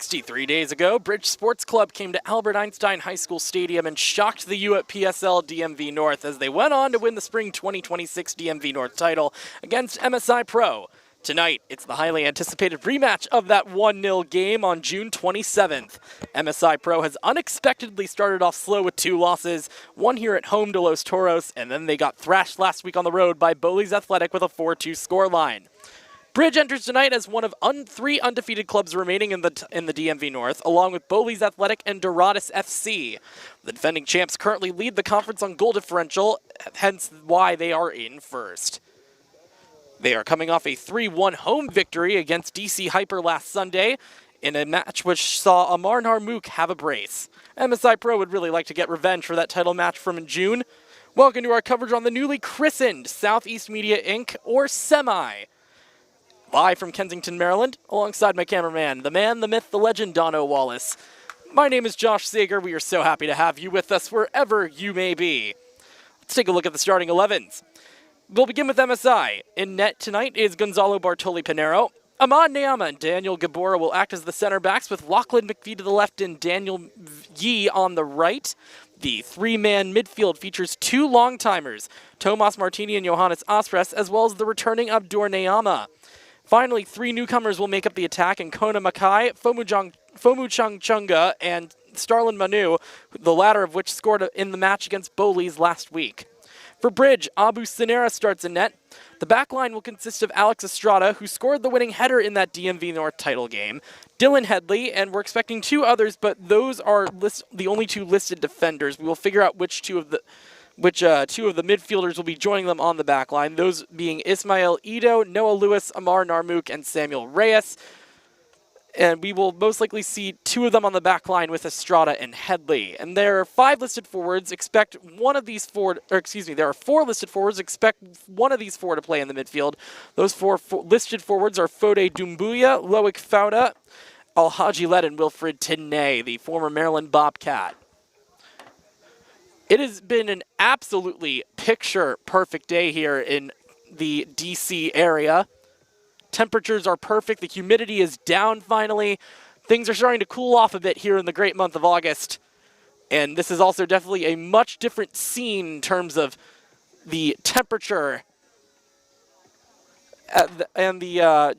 63 days ago, Bridge Sports Club came to Albert Einstein High School Stadium and shocked the UPSL DMV North as they went on to win the Spring 2026 DMV North title against MSI Pro. Tonight, it's the highly anticipated rematch of that 1-0 game on June 27th. MSI Pro has unexpectedly started off slow with 2 losses, one here at home to Los Toros, and then they got thrashed last week on the road by Boley's Athletic with a 4-2 scoreline. Bridge enters tonight as one of 3 undefeated clubs remaining in the DMV North, along with Boley's Athletic and Dorados FC. The defending champs currently lead the conference on goal differential, hence why they are in first. They are coming off a 3-1 home victory against DC Hyper last Sunday in a match which saw Amar Narmook have a brace. MSI Pro would really like to get revenge for that title match from in June. Welcome to our coverage on the newly christened Southeast Media Inc., or SEMI. Live from Kensington, Maryland, alongside my cameraman, the man, the myth, the legend, Dono Wallace. My name is Josh Sager. We are so happy to have you with us wherever you may be. Let's take a look at the starting 11s. We'll begin with MSI. In net tonight is Gonzalo Bartoli-Pinero. Ahmad Nayama and Daniel Gabora will act as the center backs, with Lachlan McVie to the left and Daniel Yee on the right. The 3-man midfield features 2 long-timers, Tomas Martini and Johannes Aspres, as well as the returning Abdur Nayama. Finally, 3 newcomers will make up the attack in Kona Makai, Fomu Changchunga, and Starlin Manu, the latter of which scored in the match against Boley's last week. For Bridge, Abu Sinera starts in net. The back line will consist of Alex Estrada, who scored the winning header in that DMV North title game, Dylan Headley, and we're expecting 2 others, but those are the only 2 listed defenders. We will figure out which 2 of the midfielders will be joining them on the back line, those being Ismael Ito, Noah Lewis, Amar Narmook, and Samuel Reyes. And we will most likely see 2 of them on the back line with Estrada and Headley. And there are 5 listed forwards. Expect one of these 4, there are 4 listed forwards. Expect one of these 4 to play in the midfield. Those 4 listed forwards are Fode Dumbuya, Loic Fauda, Alhaji Led, and Wilfred Tinay, the former Maryland Bobcat. It has been an absolutely picture-perfect day here in the DC area. Temperatures are perfect. The humidity is down finally. Things are starting to cool off a bit here in the great month of August. And this is also definitely a much different scene in terms of the temperature and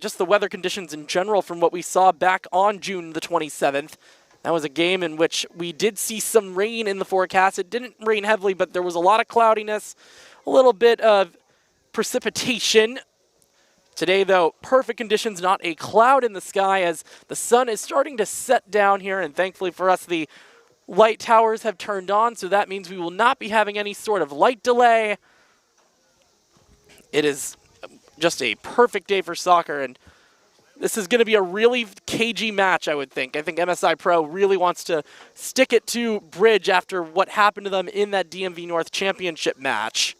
just the weather conditions in general from what we saw back on June the 27th. That was a game in which we did see some rain in the forecast. It didn't rain heavily, but there was a lot of cloudiness, a little bit of precipitation. Today, though, perfect conditions, not a cloud in the sky as the sun is starting to set down here, and thankfully for us, the light towers have turned on, so that means we will not be having any sort of light delay. It is just a perfect day for soccer, and this is going to be a really cagey match, I would think. I think MSI Pro really wants to stick it to Bridge after what happened to them in that DMV North Championship match.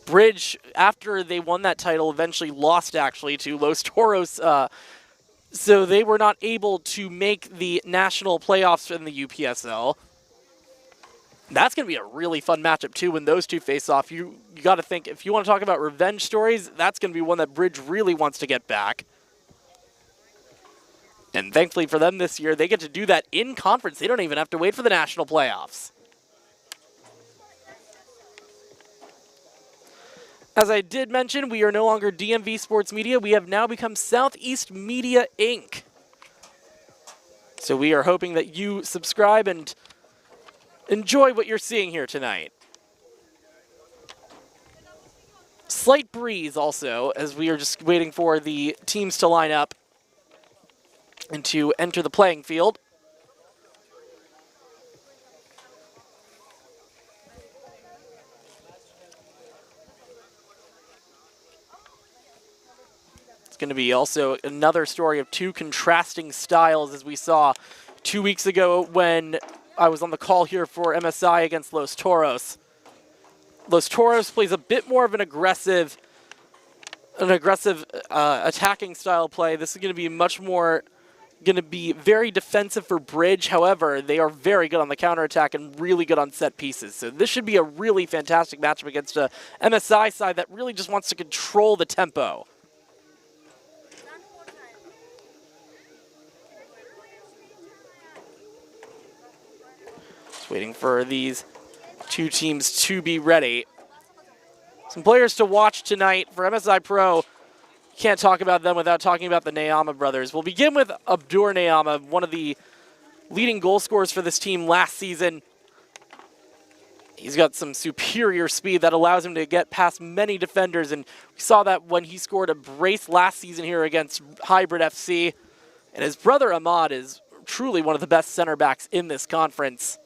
Bridge, after they won that title, eventually lost, actually, to Los Toros, so they were not able to make the national playoffs in the UPSL. That's going to be a really fun matchup, too, when those 2 face off. You got to think, if you want to talk about revenge stories, that's going to be one that Bridge really wants to get back. And thankfully for them this year, they get to do that in conference. They don't even have to wait for the national playoffs. As I did mention, we are no longer DMV Sports Media. We have now become Southeast Media Inc. So we are hoping that you subscribe and enjoy what you're seeing here tonight. Slight breeze also, as we are just waiting for the teams to line up and to enter the playing field. It's going to be also another story of 2 contrasting styles, as we saw 2 weeks ago when I was on the call here for MSI against Los Toros. Los Toros plays a bit more of an aggressive attacking style play. This is going to be much more going to be very defensive for Bridge. However, they are very good on the counterattack and really good on set pieces. So this should be a really fantastic matchup against a MSI side that really just wants to control the tempo. Just waiting for these two teams to be ready. Some players to watch tonight for MSI Pro. Can't talk about them without talking about the Nayama brothers. We'll begin with Abdur Nayama, one of the leading goal scorers for this team last season. He's got some superior speed that allows him to get past many defenders, and we saw that when he scored a brace last season here against Hybrid FC. And his brother Ahmad is truly one of the best center backs in this conference.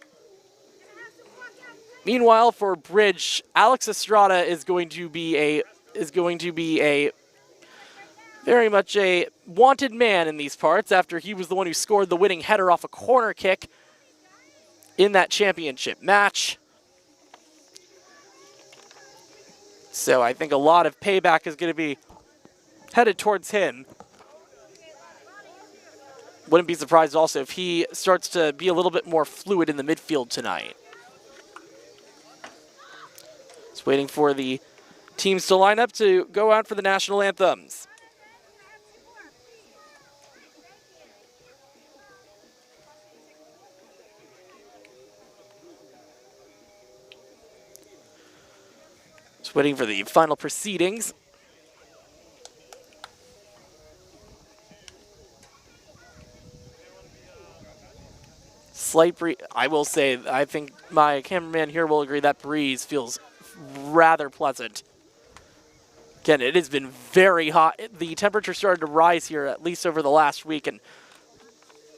Meanwhile, for Bridge, Alex Estrada is going to be a very much a wanted man in these parts after he was the one who scored the winning header off a corner kick in that championship match. So I think a lot of payback is going to be headed towards him. Wouldn't be surprised also if he starts to be a little bit more fluid in the midfield tonight. Just waiting for the teams to line up to go out for the national anthems. Just waiting for the final proceedings. Slight breeze. I will say, I think my cameraman here will agree that breeze feels rather pleasant. Again, it has been very hot. The temperature started to rise here at least over the last week, and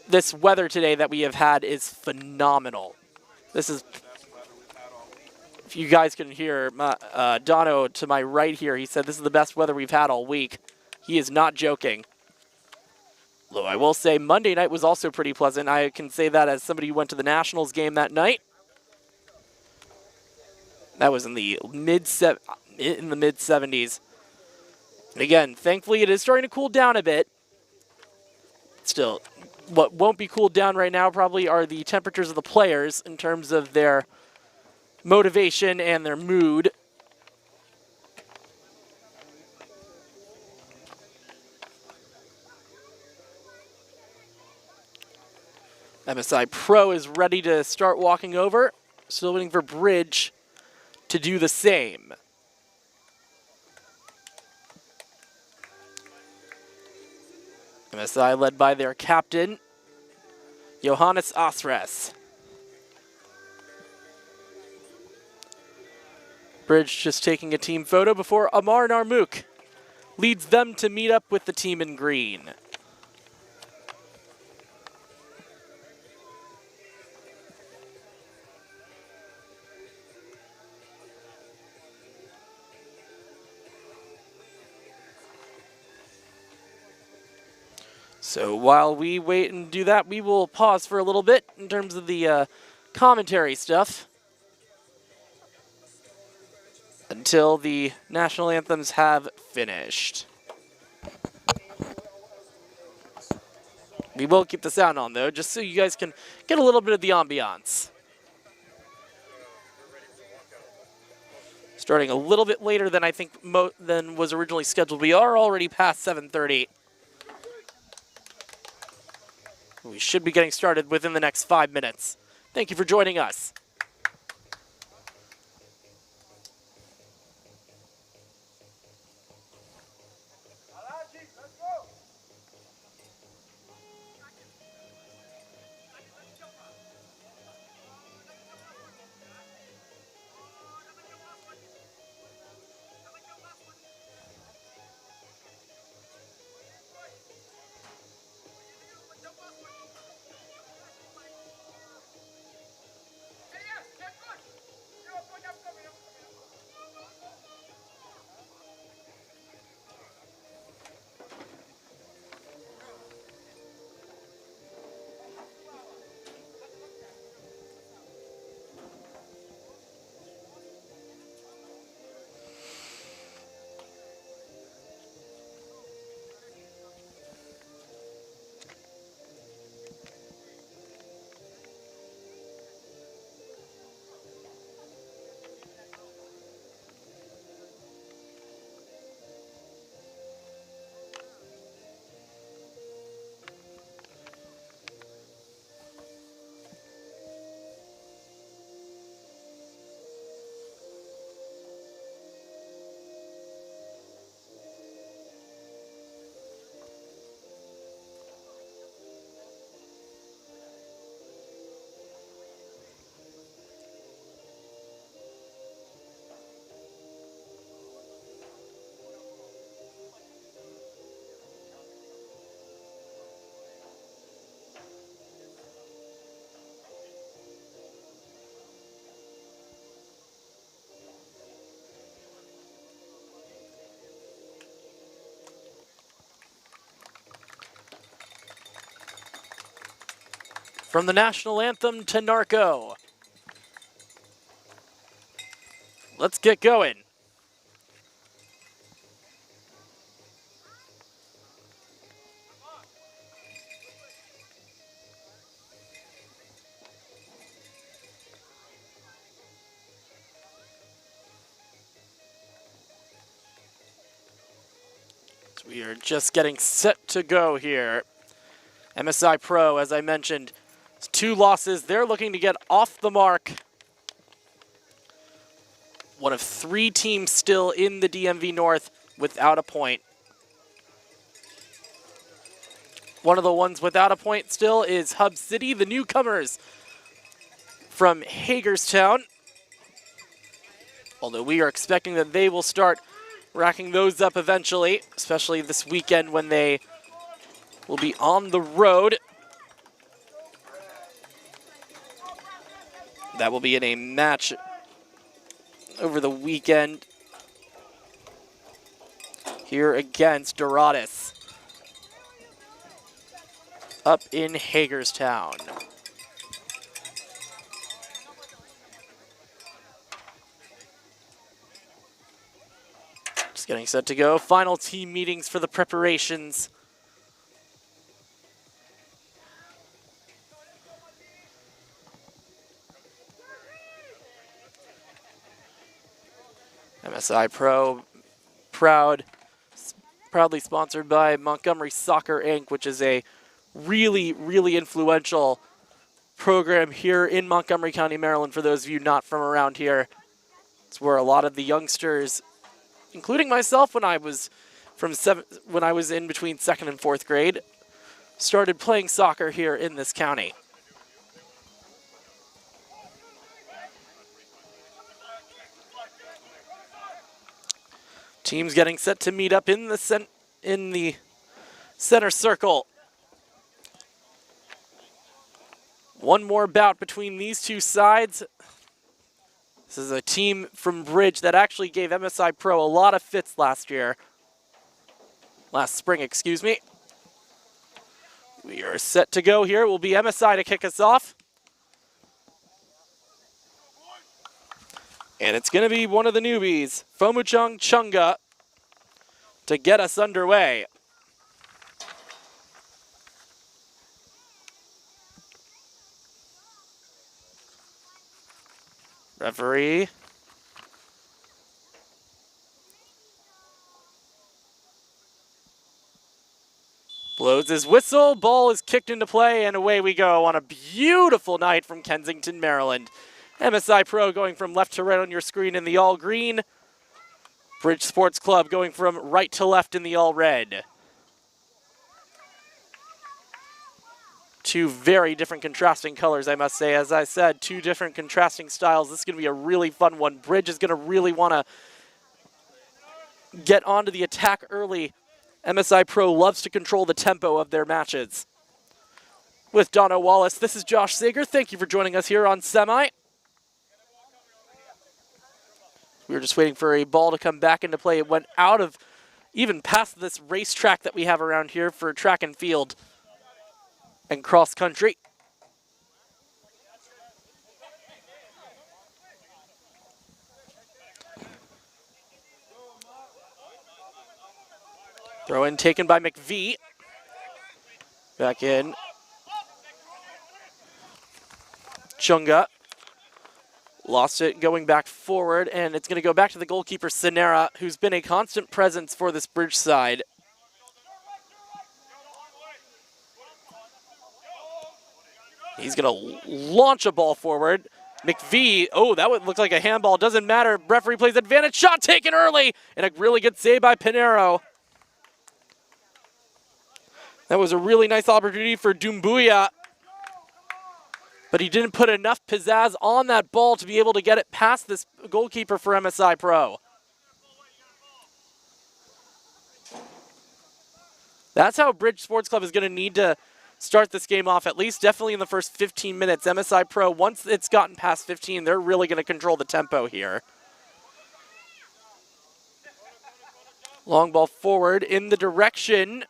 this weather today that we have had is phenomenal. This is, if you guys can hear Dono to my right here, he said this is the best weather we've had all week. He is not joking. Though I will say Monday night was also pretty pleasant. I can say that as somebody who went to the Nationals game that night. That was in the mid-70s. And again, thankfully it is starting to cool down a bit. Still, what won't be cooled down right now probably are the temperatures of the players in terms of their motivation and their mood. MSI Pro is ready to start walking over. Still waiting for Bridge to do the same. MSI led by their captain, Johannes Asres. Bridge just taking a team photo before Amar Narmouk leads them to meet up with the team in green. So while we wait and do that, we will pause for a little bit in terms of the commentary stuff until the national anthems have finished. We will keep the sound on, though, just so you guys can get a little bit of the ambiance. Starting a little bit later than I think than was originally scheduled. We are already past 7:30. We should be getting started within the next 5 minutes. Thank you for joining us. From the national anthem to Narco. Let's get going. So we are just getting set to go here. MSI Pro, as I mentioned, 2 losses. They're looking to get off the mark. One of 3 teams still in the DMV North without a point. One of the ones without a point still is Hub City, the newcomers from Hagerstown. Although we are expecting that they will start racking those up eventually, especially this weekend when they will be on the road. That will be in a match over the weekend here against Dorados up in Hagerstown. Just getting set to go. Final team meetings for the preparations. MSI Pro, proudly sponsored by Montgomery Soccer Inc., which is a really, really influential program here in Montgomery County, Maryland, for those of you not from around here. It's where a lot of the youngsters, including myself when I was in between 2nd and 4th grade, started playing soccer here in this county. Teams getting set to meet up in the center circle. One more bout between these 2 sides. This is a team from Bridge that actually gave MSI Pro a lot of fits last spring, excuse me. We are set to go here. It will be MSI to kick us off. And it's going to be one of the newbies, Fomuchung Chunga, to get us underway. Referee. Blows his whistle, ball is kicked into play, and away we go on a beautiful night from Kensington, Maryland. MSI Pro going from left to right on your screen in the all green. Bridge Sports Club going from right to left in the all red. 2 very different contrasting colors, I must say. As I said, 2 different contrasting styles. This is going to be a really fun one. Bridge is going to really want to get onto the attack early. MSI Pro loves to control the tempo of their matches. With Donna Wallace, this is Josh Sager. Thank you for joining us here on Semi. We were just waiting for a ball to come back into play. It went out of, even past this racetrack that we have around here for track and field and cross country. Throw in taken by McVie. Back in. Chunga. Lost it going back forward, and it's going to go back to the goalkeeper, Sinera, who's been a constant presence for this Bridge side. He's going to launch a ball forward. McVie, oh, that would look like a handball. Doesn't matter. Referee plays advantage. Shot taken early, and a really good save by Pinero. That was a really nice opportunity for Dumbuya, but he didn't put enough pizzazz on that ball to be able to get it past this goalkeeper for MSI Pro. That's how Bridge Sports Club is going to need to start this game off, at least definitely in the first 15 minutes. MSI Pro, once it's gotten past 15, they're really going to control the tempo here. Long ball forward in the direction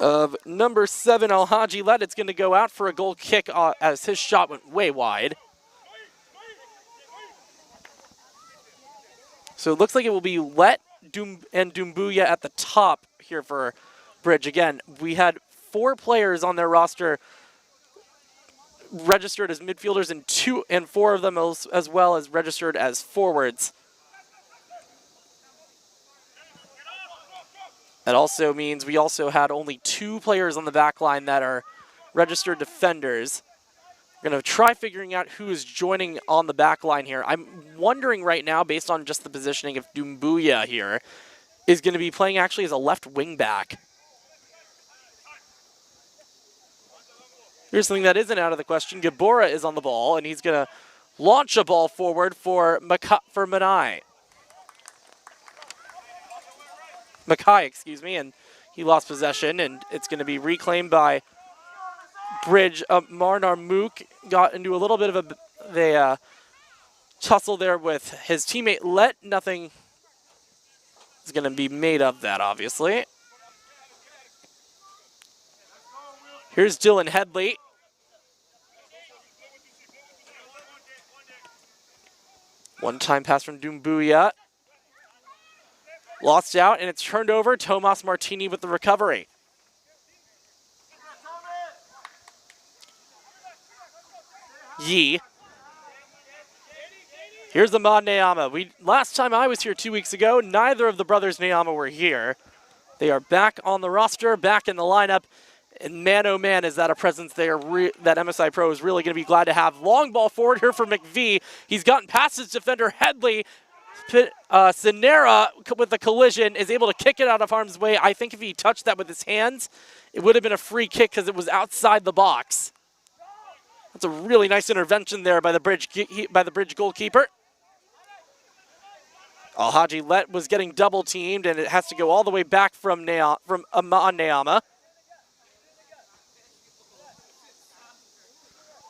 of number 7, Alhaji Let. It's going to go out for a goal kick as his shot went way wide. So it looks like it will be Let and Dumbuya at the top here for Bridge. Again, we had 4 players on their roster registered as midfielders and 4 of them as well as registered as forwards. That also means we also had only 2 players on the back line that are registered defenders. We're going to try figuring out who is joining on the back line here. I'm wondering right now, based on just the positioning, if Dumbuya here is going to be playing actually as a left wing back. Here's something that isn't out of the question. Gabora is on the ball, and he's going to launch a ball forward for Makai, excuse me, and he lost possession, and it's going to be reclaimed by Bridge. Marnar Mook got into a little bit of a tussle there with his teammate Let. Nothing is going to be made of that, obviously. Here's Dylan Headley. One-time pass from Dumbuya. Lost out, and it's turned over. Tomas Martini with the recovery. Yi. Here's Ahmad Nayama. Last time I was here 2 weeks ago, neither of the brothers Nayama were here. They are back on the roster, back in the lineup. And man, oh man, is that a presence there that MSI Pro is really going to be glad to have. Long ball forward here for McVie. He's gotten past his defender, Headley. Sinera, with the collision, is able to kick it out of harm's way. I think if he touched that with his hands, it would have been a free kick because it was outside the box. That's a really nice intervention there by the Bridge goalkeeper. Alhaji Let was getting double teamed, and it has to go all the way back from Ahmad Nayama.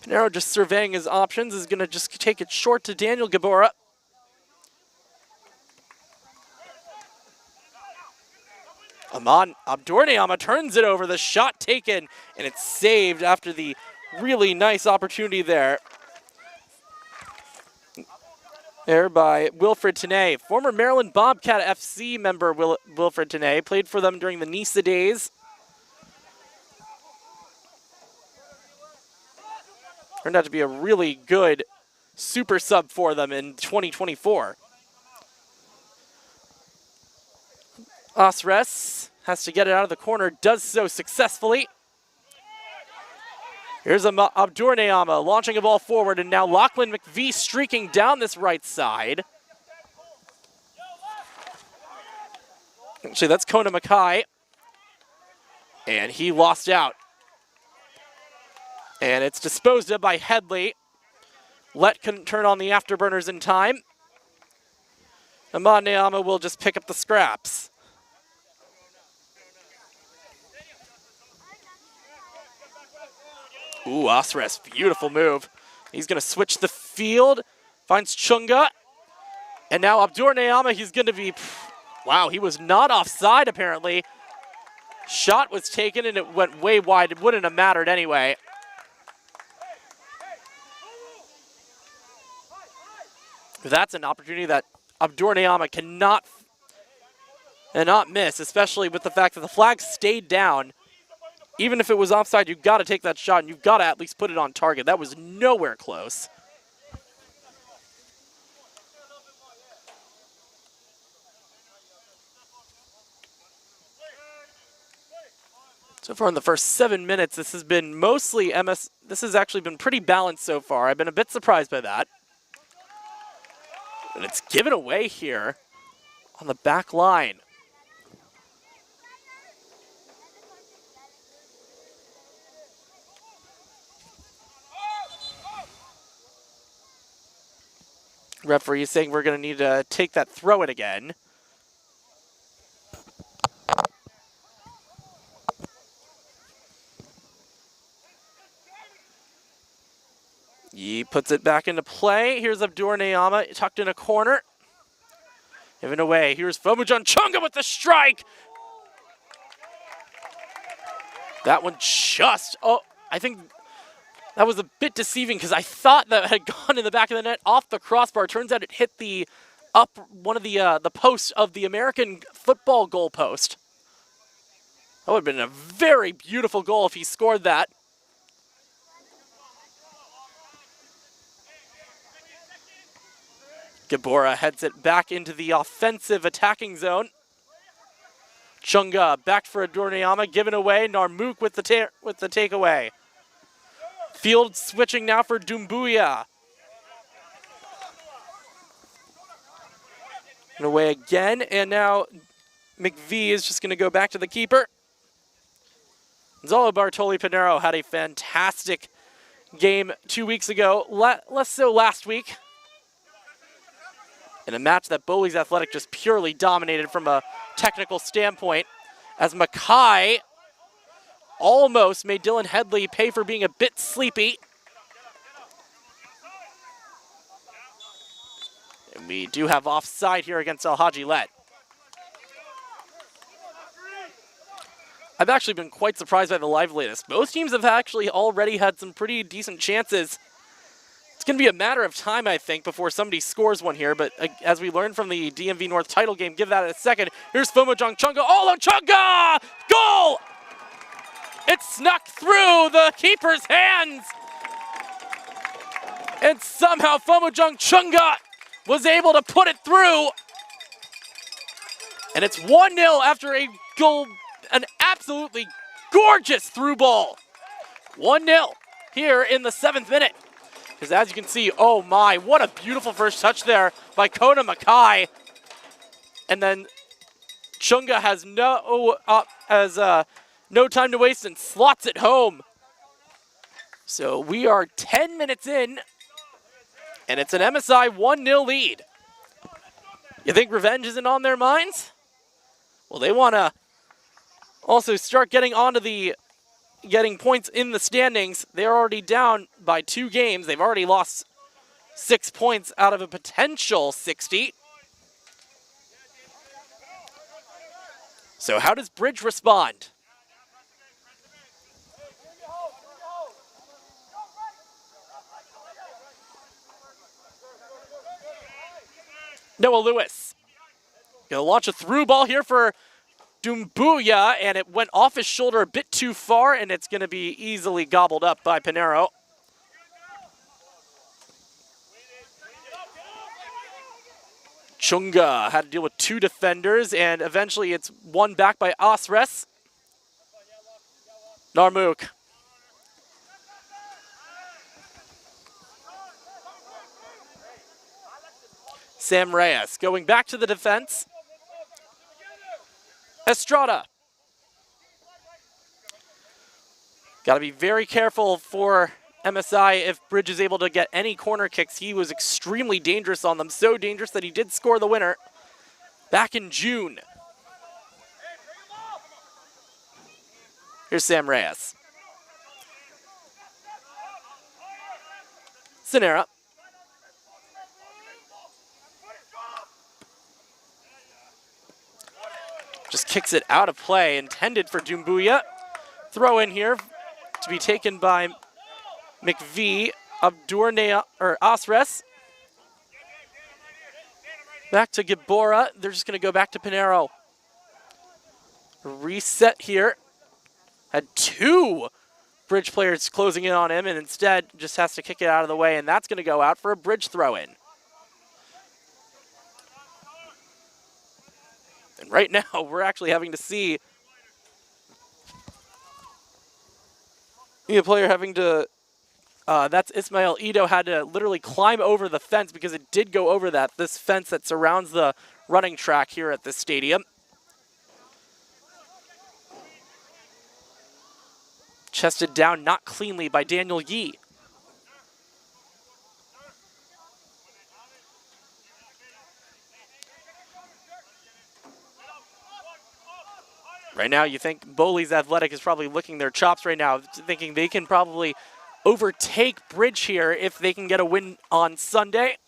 Pinero just surveying his options, is going to just take it short to Daniel Gabora. Abdur Nayama turns it over, the shot taken, and it's saved after the really nice opportunity there. There by Wilfred Tenay. Former Maryland Bobcat FC member Wilfred Tenay, played for them during the Nisa days. Turned out to be a really good super sub for them in 2024. Asres has to get it out of the corner, does so successfully. Here's Abdur Nayama launching a ball forward, and now Lachlan McVie streaking down this right side. Actually, that's Kona Makai. And he lost out. And it's disposed of by Headley. Let couldn't turn on the afterburners in time. Ahmad Nayama will just pick up the scraps. Ooh, Asres, beautiful move. He's going to switch the field, finds Chunga. And now Abdur Nayama, he's going to be, wow, he was not offside apparently. Shot was taken and it went way wide. It wouldn't have mattered anyway. That's an opportunity that Abdur Nayama cannot miss, especially with the fact that the flag stayed down. Even if it was offside, you've got to take that shot, and you've got to at least put it on target. That was nowhere close. So far in the first 7 minutes, this has been mostly this has actually been pretty balanced so far. I've been a bit surprised by that. And it's given away here on the back line. Referee is saying we're going to need to take that throw it again. He puts it back into play. Here's Abdur Nayama tucked in a corner. Given away. Here's Fomujan Chunga with the strike. That one just, oh, I think that was a bit deceiving because I thought that had gone in the back of the net off the crossbar. Turns out it hit the one of the posts of the American football goal post. That would have been a very beautiful goal if he scored that. Gabora heads it back into the offensive attacking zone. Chunga back for Adorniyama, given away. Narmook with the takeaway. Field switching now for Dumbuya. And away again, and now McVie is just going to go back to the keeper. Gonzalo Bartoli Pinero had a fantastic game 2 weeks ago, less so last week. In a match that Boley's Athletic just purely dominated from a technical standpoint, as Mackay almost made Dylan Headley pay for being a bit sleepy. And we do have offside here against Alhaji Let. I've actually been quite surprised by the liveliness. Both teams have actually already had some pretty decent chances. It's going to be a matter of time, I think, before somebody scores one here, but as we learned from the DMV North title game, give that a second. Here's Fomojong Chunga. Oh, Chunga! Goal! It snuck through the keeper's hands! And somehow Fomojong Chunga was able to put it through. And it's 1-0 after a goal, an absolutely gorgeous through ball. 1-0 here in the 7th minute. Because as you can see, oh my, what a beautiful first touch there by Kona Mackay. And then Chunga has no time to waste and slots it home. So we are 10 minutes in, and it's an MSI 1-0 lead. You think revenge isn't on their minds? Well, they want to also start getting points in the standings. They're already down by 2 games. They've already lost 6 points out of a potential 60. So how does Bridge respond? Noah Lewis gonna launch a through ball here for Dumbuya, and it went off his shoulder a bit too far, and it's going to be easily gobbled up by Pinero. Chunga had to deal with 2 defenders, and eventually it's won back by Asres. Narmook. Sam Reyes going back to the defense. Estrada. Got to be very careful for MSI if Bridge is able to get any corner kicks. He was extremely dangerous on them, so dangerous that he did score the winner back in June. Here's Sam Reyes. Sinera. Just kicks it out of play, intended for Dumbuya. Throw in here to be taken by McVie of Asres. Back to Gabora. They're just going to go back to Pinero. Reset here. Had 2 Bridge players closing in on him, and instead just has to kick it out of the way, and that's going to go out for a Bridge throw-in. And right now, we're actually having to see the player having to, that's Ismail Ito, had to literally climb over the fence because it did go over this fence that surrounds the running track here at this stadium. Chested down not cleanly by Daniel Yee. Right now, you think Boley's Athletic is probably licking their chops right now, thinking they can probably overtake Bridge here if they can get a win on Sunday.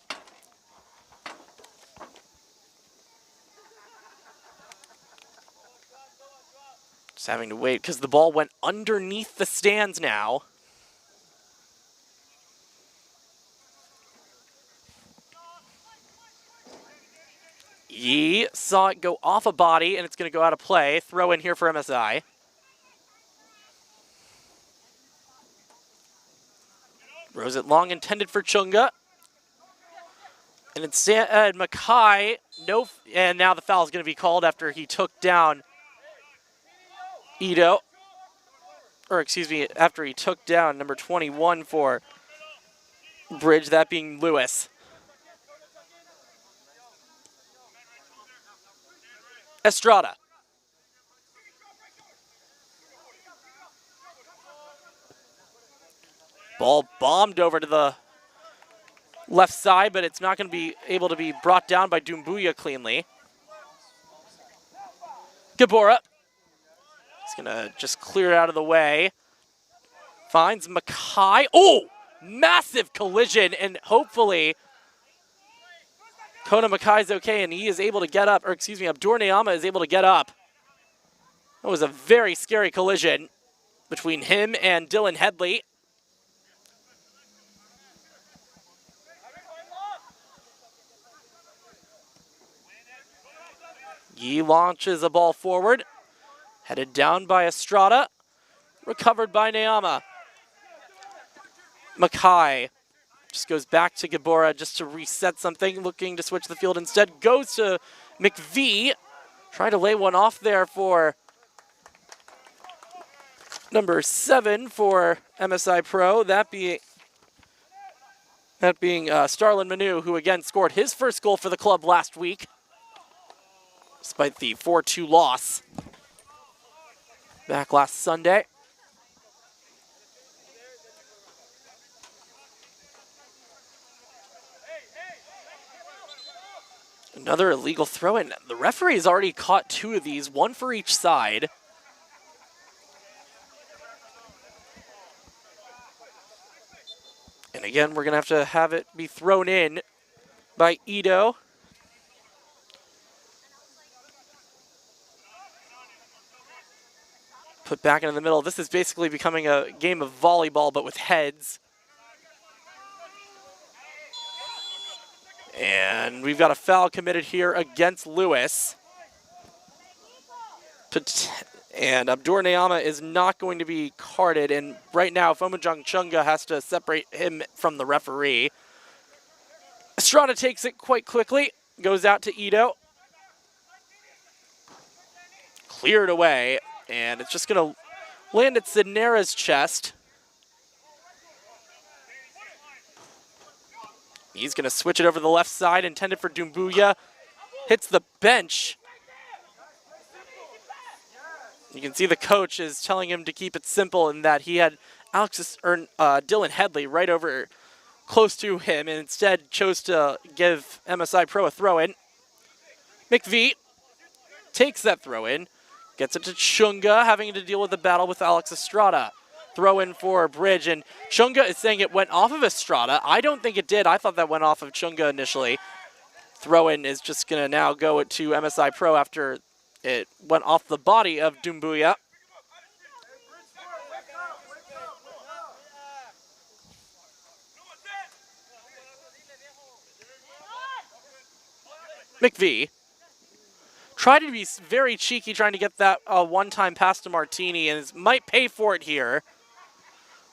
Just having to wait because the ball went underneath the stands now. Yee saw it go off a body, and it's going to go out of play. Throw in here for MSI. Rose it long, intended for Chunga. And instead, Mackay, no, and now the foul is going to be called after he took down Ito. Or excuse me, after he took down number 21 for Bridge, that being Lewis. Estrada. Ball bombed over to the left side, but it's not going to be able to be brought down by Doumbouya cleanly. Gabora. He's going to just clear it out of the way. Finds Mackay. Oh! Massive collision, and hopefully Kona Mackay's okay, and he is able to get up, or excuse me, Abdur Neyama is able to get up. That was a very scary collision between him and Dylan Headley. Yee launches a ball forward. Headed down by Estrada. Recovered by Neyama. Mackay just goes back to Gabora just to reset something. Looking to switch the field instead. Goes to McVee. Trying to lay one off there for number 7 for MSI Pro. That being Starlin Manu, who again scored his first goal for the club last week, despite the 4-2 loss back last Sunday. Another illegal throw-in. The referee has already caught 2 of these, 1 for each side. And again, we're going to have it be thrown in by Ito. Put back into the middle. This is basically becoming a game of volleyball, but with heads. And we've got a foul committed here against Lewis. And Abdur Neyama is not going to be carded. And right now, Fomajang Chunga has to separate him from the referee. Estrada takes it quite quickly. Goes out to Ito. Cleared away. And it's just going to land at Sidnera's chest. He's going to switch it over the left side, intended for Doumbouya. Hits the bench. You can see the coach is telling him to keep it simple in that he had Dylan Headley right over close to him and instead chose to give MSI Pro a throw-in. McVee takes that throw-in, gets it to Chunga, having to deal with the battle with Alex Estrada. Throw in for Bridge, and Chunga is saying it went off of Estrada. I don't think it did. I thought that went off of Chunga initially. Throw in is just going to now go to MSI Pro after it went off the body of Doumbouya. McVee tried to be very cheeky trying to get that one-time pass to Martini, and might pay for it here.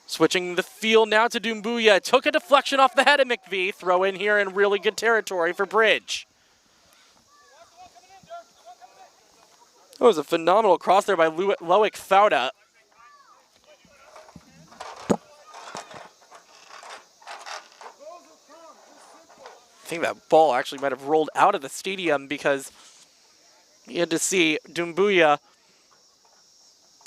Switching the field now to Doumbouya. Took a deflection off the head of McVee. Throw in here in really good territory for Bridge. That was a phenomenal cross there by Loic Fauda. I think that ball actually might have rolled out of the stadium because you had to see Doumbouya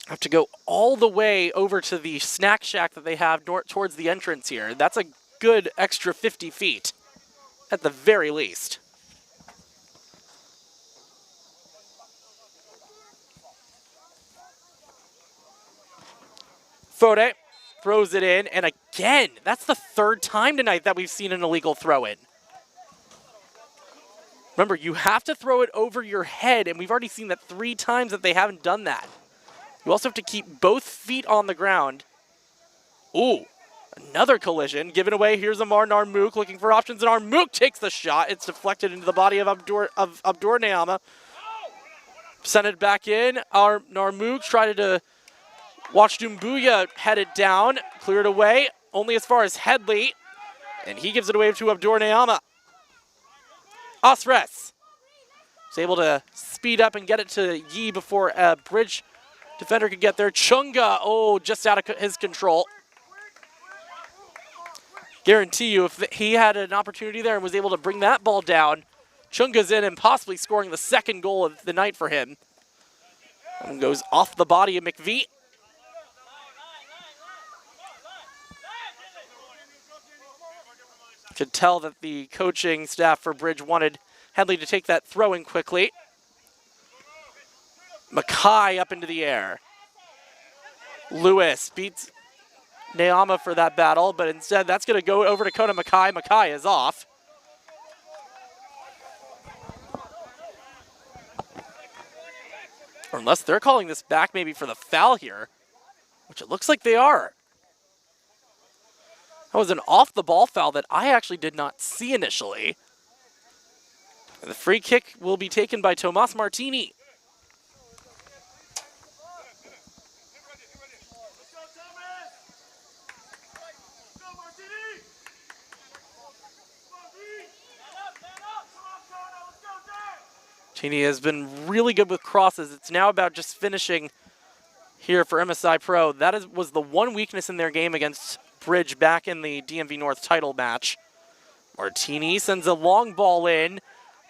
have to go all the way over to the snack shack that they have towards the entrance here. That's a good extra 50 feet at the very least. Fode throws it in, and again, that's the 3rd time tonight that we've seen an illegal throw-in. Remember, you have to throw it over your head, and we've already seen that 3 times that they haven't done that. You also have to keep both feet on the ground. Ooh, another collision given away. Here's Amar Narmouk looking for options, and Narmouk takes the shot. It's deflected into the body of Abdur Neama. Sent it back in. Narmouk tried to watch Doumbouya head it down. Cleared away, only as far as Headley. And he gives it away to Abdur Neama. Asres is able to speed up and get it to Yi before a bridge defender could get there. Chunga, oh, just out of his control. Guarantee you, if he had an opportunity there and was able to bring that ball down, Chunga's in and possibly scoring the second goal of the night for him. And goes off the body of McVeigh. Could tell that the coaching staff for Bridge wanted Headley to take that throw in quickly. Mackay up into the air. Lewis beats Neama for that battle, but instead that's going to go over to Kona Mackay. Mackay is off. Or unless they're calling this back maybe for the foul here, which it looks like they are. That was an off-the-ball foul that I actually did not see initially. And the free kick will be taken by Tomas Martini. Martini has been really good with crosses. It's now about just finishing here for MSI Pro. That was the one weakness in their game against Bridge back in the DMV North title match. Martini sends a long ball in,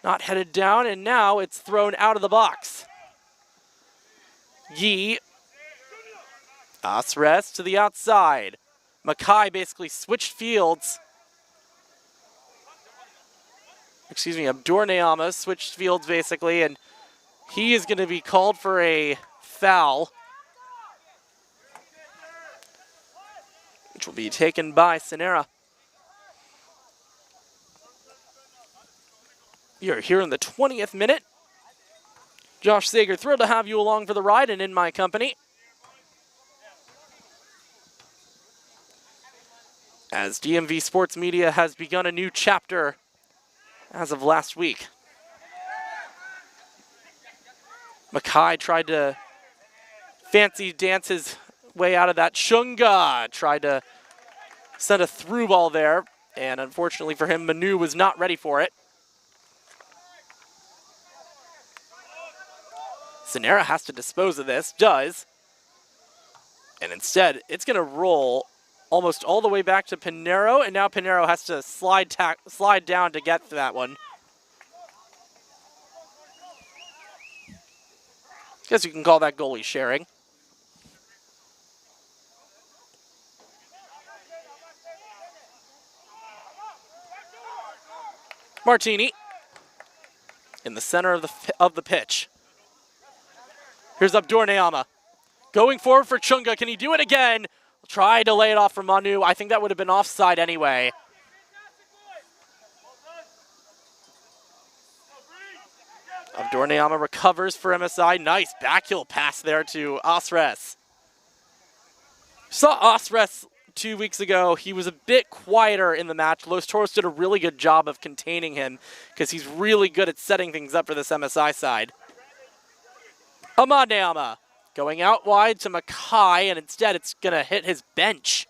not headed down, and now it's thrown out of the box. Yi. Asres to the outside. Mackay basically switched fields. Excuse me, Abdur Neama switched fields basically, and he is going to be called for a foul, which will be taken by Senera. You're here in the 20th minute. Josh Sager, thrilled to have you along for the ride and in my company. As DMV Sports Media has begun a new chapter as of last week. Mackay tried to fancy dance his way out of that. Chunga tried to send a through ball there, and unfortunately for him, Manu was not ready for it. Senera has to dispose of this, does. And instead, it's going to roll almost all the way back to Pinero, and now Pinero has to slide down to get to that one. Guess you can call that goalie sharing. Martini in the center of the pitch. Here's Abdur Neama going forward for Chunga. Can he do it again? Try to lay it off for Manu. I think that would have been offside anyway. Abdur Neama recovers for MSI. Nice backheel pass there to Asres. Saw Asres 2 weeks ago. He was a bit quieter in the match. Los Toros did a really good job of containing him because he's really good at setting things up for this MSI side. Ahmad Neama going out wide to Mackay, and instead it's going to hit his bench.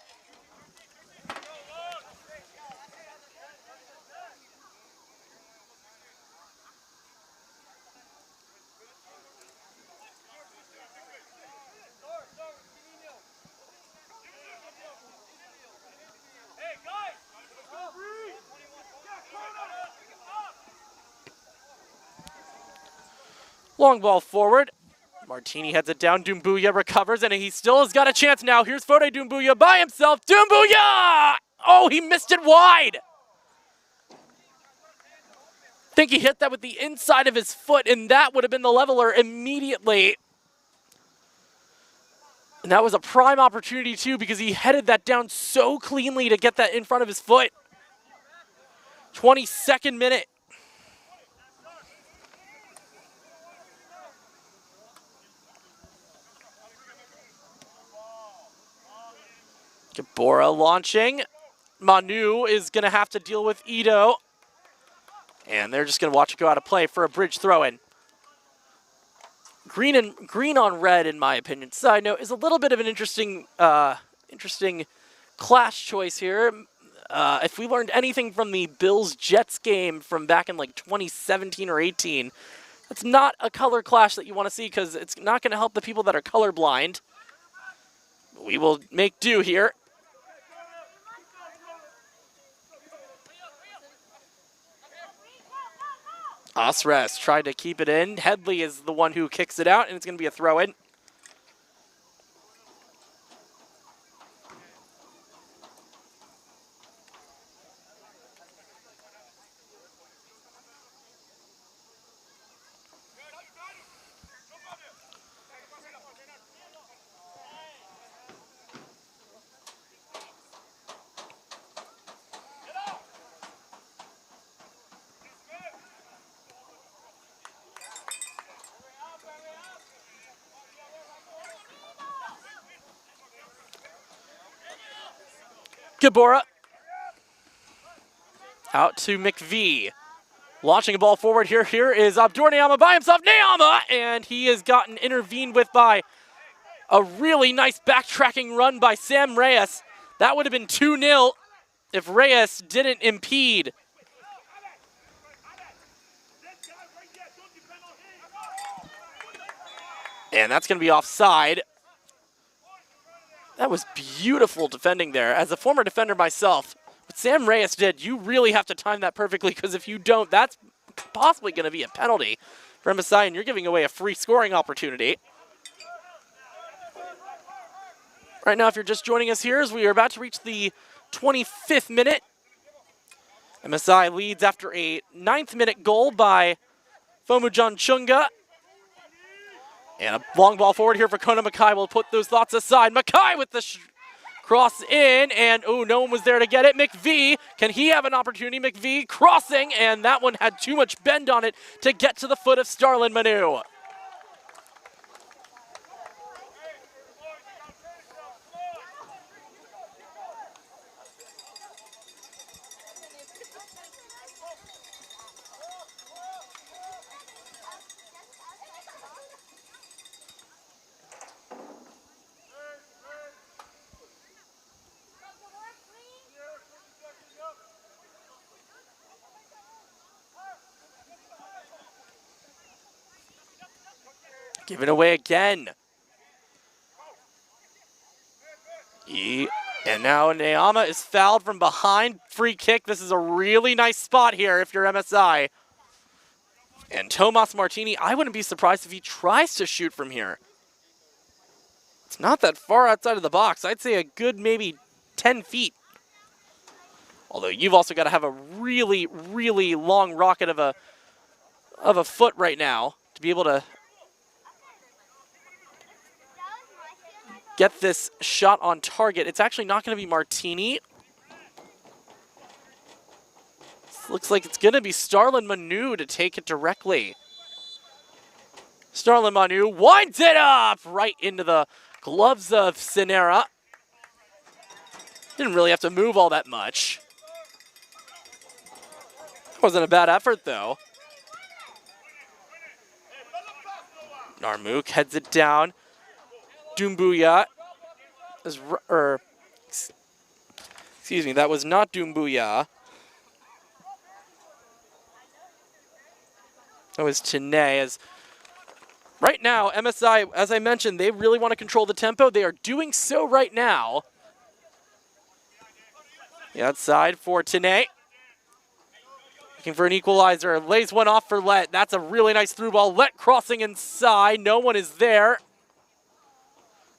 Long ball forward. Martini heads it down. Doumbouya recovers, and he still has got a chance now. Here's Fode Doumbouya by himself. Doumbouya! Oh, he missed it wide. I think he hit that with the inside of his foot, and that would have been the leveler immediately. And that was a prime opportunity, too, because he headed that down so cleanly to get that in front of his foot. 22nd minute. Gabora launching. Manu is going to have to deal with Ito. And they're just going to watch it go out of play for a bridge throw-in. Green on red, in my opinion. Side note, is a little bit of an interesting clash choice here. If we learned anything from the Bills-Jets game from back in like 2017 or 18, it's not a color clash that you want to see because it's not going to help the people that are colorblind. We will make do here. Osres tried to keep it in. Headley is the one who kicks it out, and it's going to be a throw-in. Gabora. Out to McVie. Launching a ball forward here. Here is Abdur Neama by himself. Neama! And he has gotten intervened with by a really nice backtracking run by Sam Reyes. That would have been 2-0 if Reyes didn't impede. And that's going to be offside. That was beautiful defending there. As a former defender myself, what Sam Reyes did, you really have to time that perfectly because if you don't, that's possibly going to be a penalty for MSI, and you're giving away a free scoring opportunity. Right now, if you're just joining us here, as we are about to reach the 25th minute, MSI leads after a 9th-minute goal by Fomujan Chunga. And a long ball forward here for Kona Mackay. Will put those thoughts aside. Mackay with the cross in, and oh, no one was there to get it. McVie, can he have an opportunity? McVie crossing, and that one had too much bend on it to get to the foot of Starlin Manu. Give it away again. And now Neama is fouled from behind. Free kick. This is a really nice spot here if you're MSI. And Tomas Martini, I wouldn't be surprised if he tries to shoot from here. It's not that far outside of the box. I'd say a good maybe 10 feet. Although you've also got to have a really, really long rocket of a foot right now to be able to get this shot on target. It's actually not going to be Martini. Looks like it's going to be Starlin Manu to take it directly. Starlin Manu winds it up right into the gloves of Sinera. Didn't really have to move all that much. Wasn't a bad effort, though. Narmook heads it down. Doumbouya is, excuse me, that was not Doumbouya. That was Tene. As right now, MSI, as I mentioned, they really want to control the tempo. They are doing so right now. The outside for Tene. Looking for an equalizer. Lays one off for Let. That's a really nice through ball. Let crossing inside. No one is there.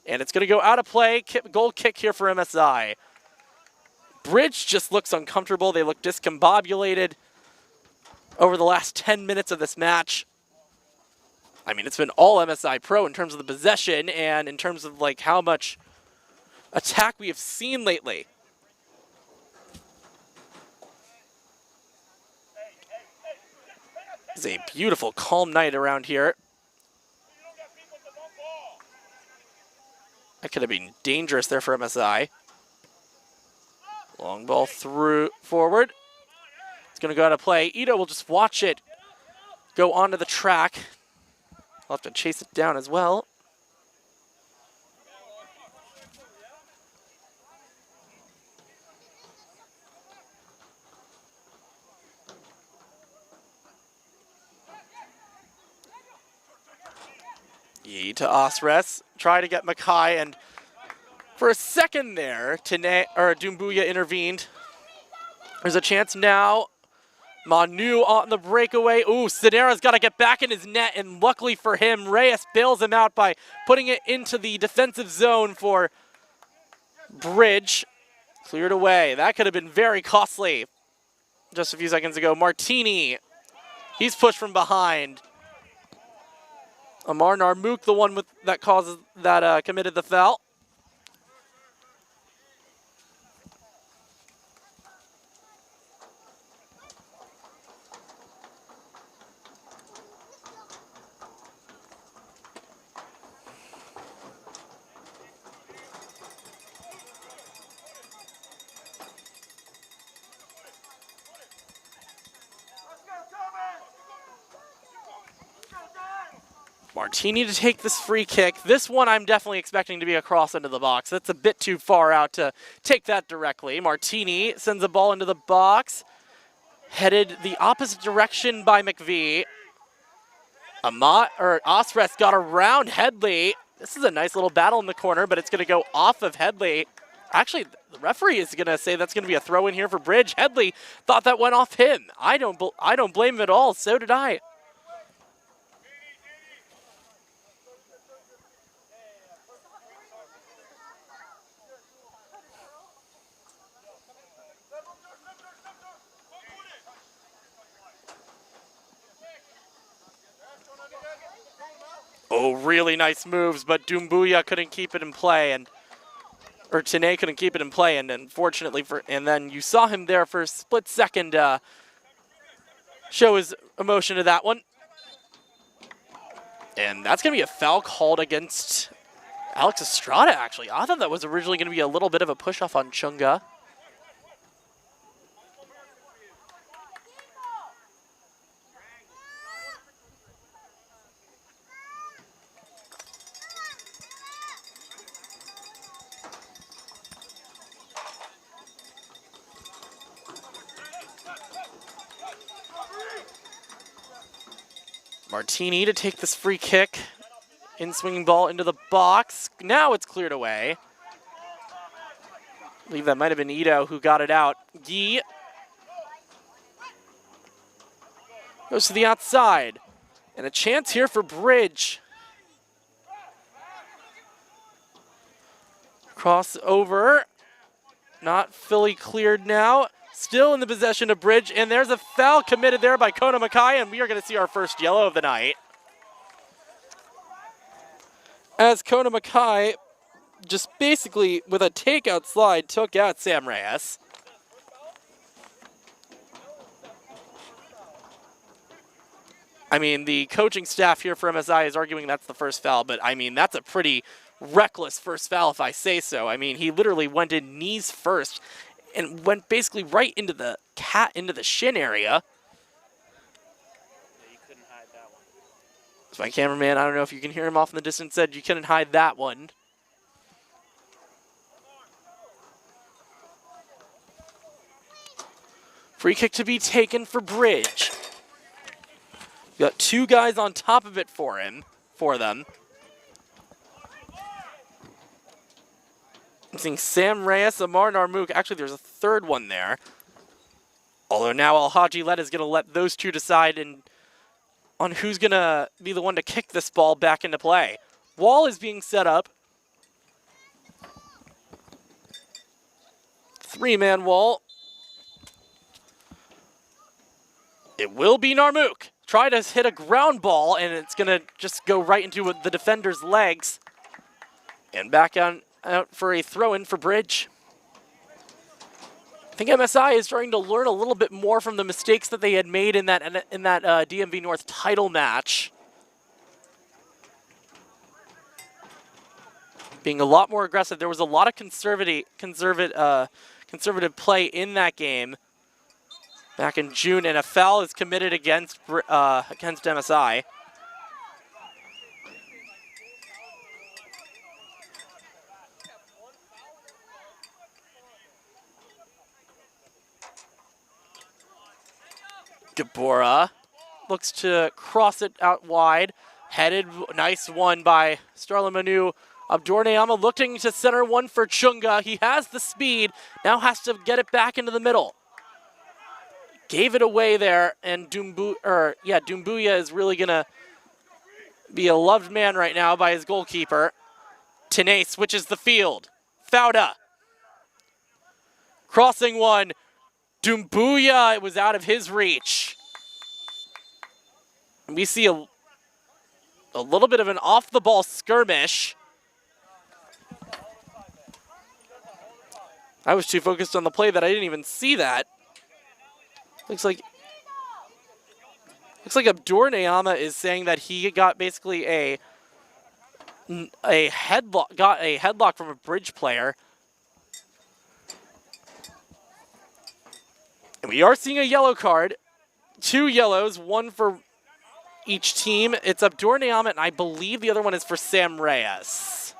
And it's going to go out of play. Goal kick here for MSI. Bridge just looks uncomfortable. They look discombobulated over the last 10 minutes of this match. I mean, it's been all MSI Pro in terms of the possession and in terms of like how much attack we have seen lately. It's a beautiful, calm night around here. That could have been dangerous there for MSI. Long ball through forward. It's going to go out of play. Ito will just watch it go onto the track. I'll have to chase it down as well. Yee to Osres. Try to get Mackay, and for a second there, Doumbouya intervened. There's a chance now. Manu on the breakaway. Ooh, Sidera's got to get back in his net, and luckily for him, Reyes bails him out by putting it into the defensive zone for Bridge. Cleared away. That could have been very costly just a few seconds ago. Martini, he's pushed from behind. Amar Narmouk, the one that committed the foul. Martini to take this free kick. This one I'm definitely expecting to be a cross into the box. That's a bit too far out to take that directly. Martini sends the ball into the box. Headed the opposite direction by McVie. Osres got around Headley. This is a nice little battle in the corner, but it's going to go off of Headley. Actually, the referee is going to say that's going to be a throw in here for Bridge. Headley thought that went off him. I don't blame him at all. So did I. Oh, really nice moves, but Doumbouya couldn't keep it in play, or Tene couldn't keep it in play, and unfortunately and then you saw him there for a split second show his emotion to that one. And that's going to be a foul called against Alex Estrada, actually. I thought that was originally going to be a little bit of a push-off on Chunga. Martini to take this free kick. In-swinging ball into the box. Now it's cleared away. I believe that might have been Ito who got it out. Gee goes to the outside. And a chance here for Bridge. Crossover. Not fully cleared now. Still in the possession of Bridge, and there's a foul committed there by Kona Mackay, and we are going to see our first yellow of the night. As Kona Mackay just basically, with a takeout slide, took out Sam Reyes. I mean, the coaching staff here for MSI is arguing that's the first foul, but I mean, that's a pretty reckless first foul if I say so. I mean, he literally went in knees first and went basically right into the shin area. Yeah, you couldn't hide that one. So my cameraman, I don't know if you can hear him off in the distance, said you couldn't hide that one. Free kick to be taken for Bridge. Got two guys on top of it for them. I'm seeing Sam Reyes, Amar Narmouk. Actually, there's a third one there. Although now Alhaji Led is going to let those two decide on who's going to be the one to kick this ball back into play. Wall is being set up. Three-man wall. It will be Narmouk. Try to hit a ground ball, and it's going to just go right into the defender's legs. And back out for a throw-in for Bridge. I think MSI is starting to learn a little bit more from the mistakes that they had made in that DMV North title match. Being a lot more aggressive. There was a lot of conservative conservative play in that game back in June, and a foul is committed against MSI. Deborah looks to cross it out wide. Headed, nice one by Starlin Manu. Abdornayama looking to center one for Chunga. He has the speed, now has to get it back into the middle. Gave it away there, and Dumbuya is really gonna be a loved man right now by his goalkeeper. Tene switches the field. Fauda. Crossing one. Dumbuya, it was out of his reach. And we see a little bit of an off-the-ball skirmish. I was too focused on the play that I didn't even see that. Looks like Abdornayama is saying that he got basically a headlock from a bridge player. And we are seeing a yellow card. 2 yellows, 1 for each team. It's Abdornayama, and I believe the other one is for Sam Reyes.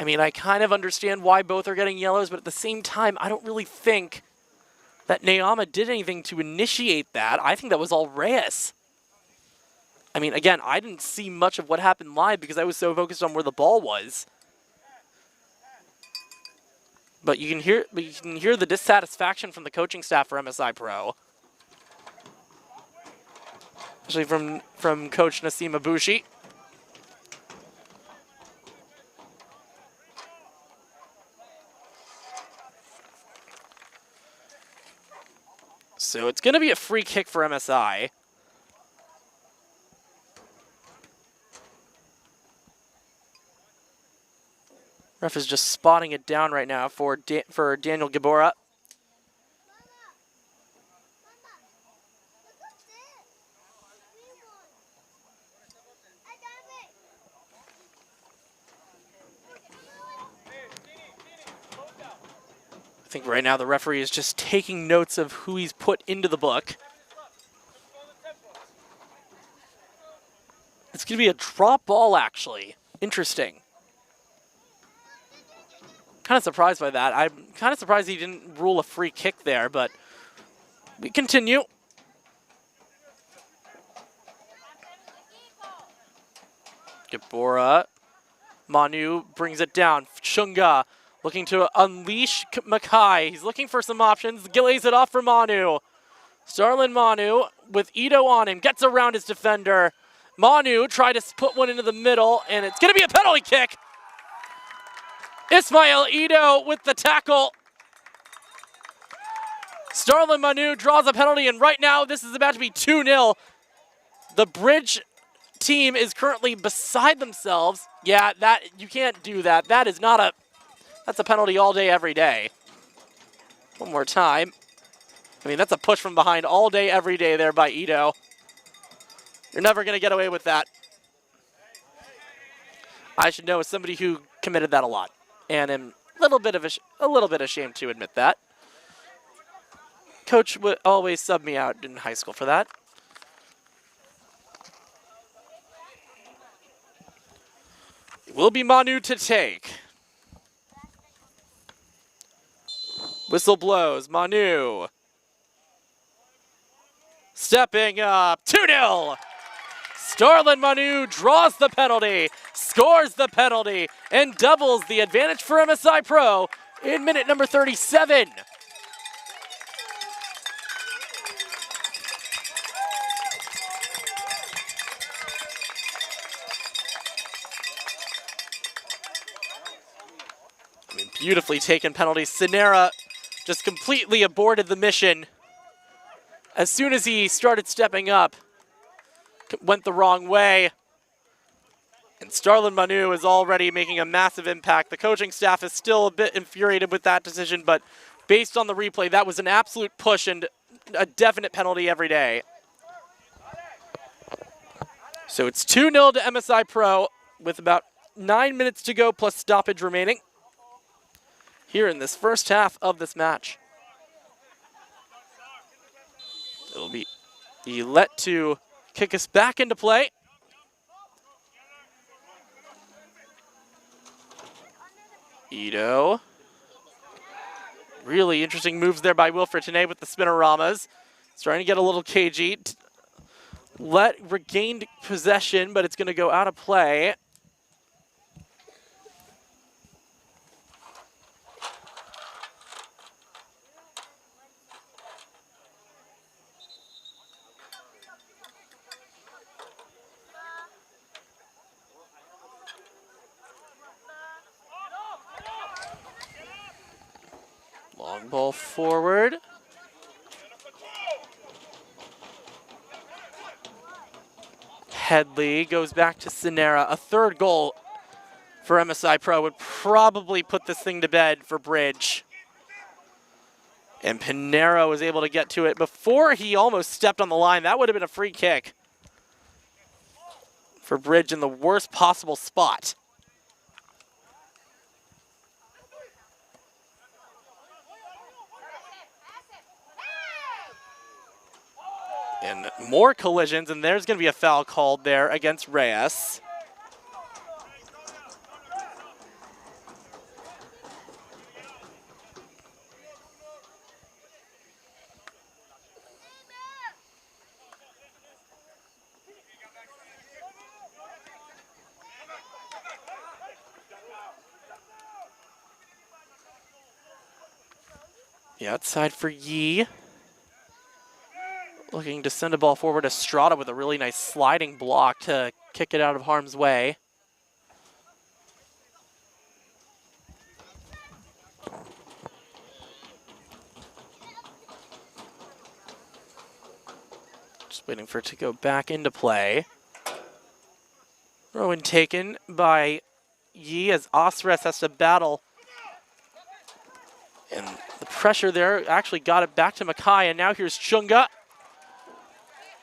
I mean, I kind of understand why both are getting yellows, but at the same time, I don't really think that Nayama did anything to initiate that. I think that was all Reyes. I mean, again, I didn't see much of what happened live because I was so focused on where the ball was. But you can hear the dissatisfaction from the coaching staff for MSI Pro. Especially from Coach Nassim Abushi. So it's going to be a free kick for MSI. Ref is just spotting it down right now for Daniel Gabora. I think right now the referee is just taking notes of who he's put into the book. It's going to be a drop ball, actually. Interesting. Kind of surprised by that. I'm kind of surprised he didn't rule a free kick there, but we continue. Gabora. Manu brings it down. Chunga looking to unleash Makai. He's looking for some options. Lays it off for Manu. Starlin Manu with Ito on him. Gets around his defender. Manu tried to put one into the middle, and it's going to be a penalty kick. Ismail Ito with the tackle. Starlin Manu draws a penalty, and right now this is about to be 2-0. The Bridge team is currently beside themselves. Yeah, that you can't do that. That is not a... That's a penalty all day, every day. One more time. I mean, that's a push from behind all day, every day there by Ito. You're never going to get away with that. I should know as somebody who committed that a lot. And am a little bit ashamed to admit that. Coach would always sub me out in high school for that. It will be Manu to take. Whistle blows. Manu. Stepping up. 2-0. Starlin Manu draws the penalty, scores the penalty, and doubles the advantage for MSI Pro in minute number 37. I mean, beautifully taken penalties. Sinera just completely aborted the mission. As soon as he started stepping up, went the wrong way. And Starlin Manu is already making a massive impact. The coaching staff is still a bit infuriated with that decision, but based on the replay, that was an absolute push and a definite penalty every day. So it's 2-0 to MSI Pro with about 9 minutes to go plus stoppage remaining here in this first half of this match. It'll be Let to kick us back into play. Ito. Really interesting moves there by Wilfred Tanay with the spinoramas. Starting to get a little cagey. Let regained possession, but it's going to go out of play. Long ball forward. Headley goes back to Sinera. A third goal for MSI Pro would probably put this thing to bed for Bridge. And Pinero was able to get to it before he almost stepped on the line. That would have been a free kick for Bridge in the worst possible spot. And more collisions, and there's going to be a foul called there against Reyes. The outside for Yee. Looking to send a ball forward. Estrada with a really nice sliding block to kick it out of harm's way. Just waiting for it to go back into play. Throw-in taken by Yee as Osres has to battle. And the pressure there actually got it back to Mackay, and now here's Chunga.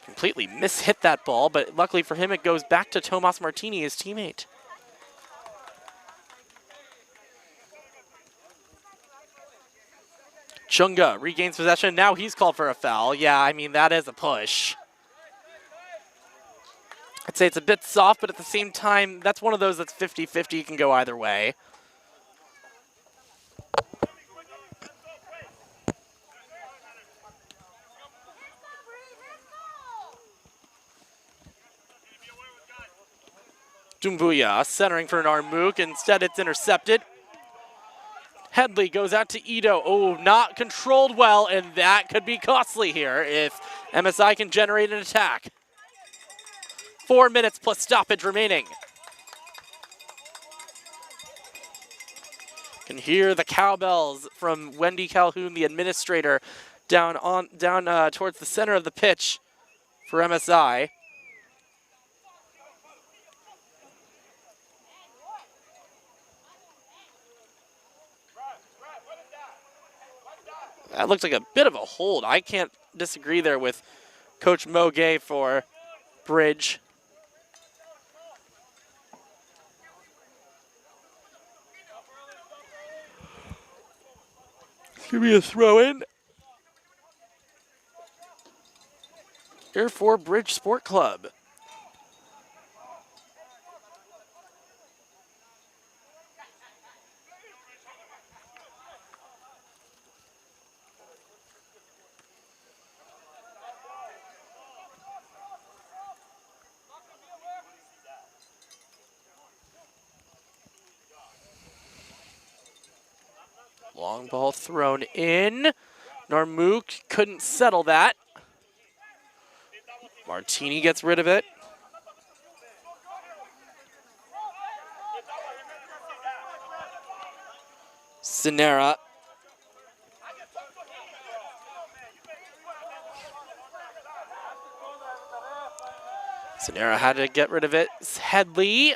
Completely mishit that ball, but luckily for him, it goes back to Tomas Martini, his teammate. Chunga regains possession. Now he's called for a foul. Yeah, I mean, that is a push. I'd say it's a bit soft, but at the same time, that's one of those that's 50-50. You can go either way. Dumbuya centering for an Armouk. Instead, it's intercepted. Headley goes out to Ito. Oh, not controlled well, and that could be costly here if MSI can generate an attack. 4 minutes plus stoppage remaining. Can hear the cowbells from Wendy Calhoun, the administrator, down towards the center of the pitch for MSI. That looks like a bit of a hold. I can't disagree there with Coach Mo Gay for Bridge. Give me a throw-in. Here for Bridge Sport Club. Long ball thrown in. Narmouk couldn't settle that. Martini gets rid of it. Sinera. Sinera had to get rid of it. Headley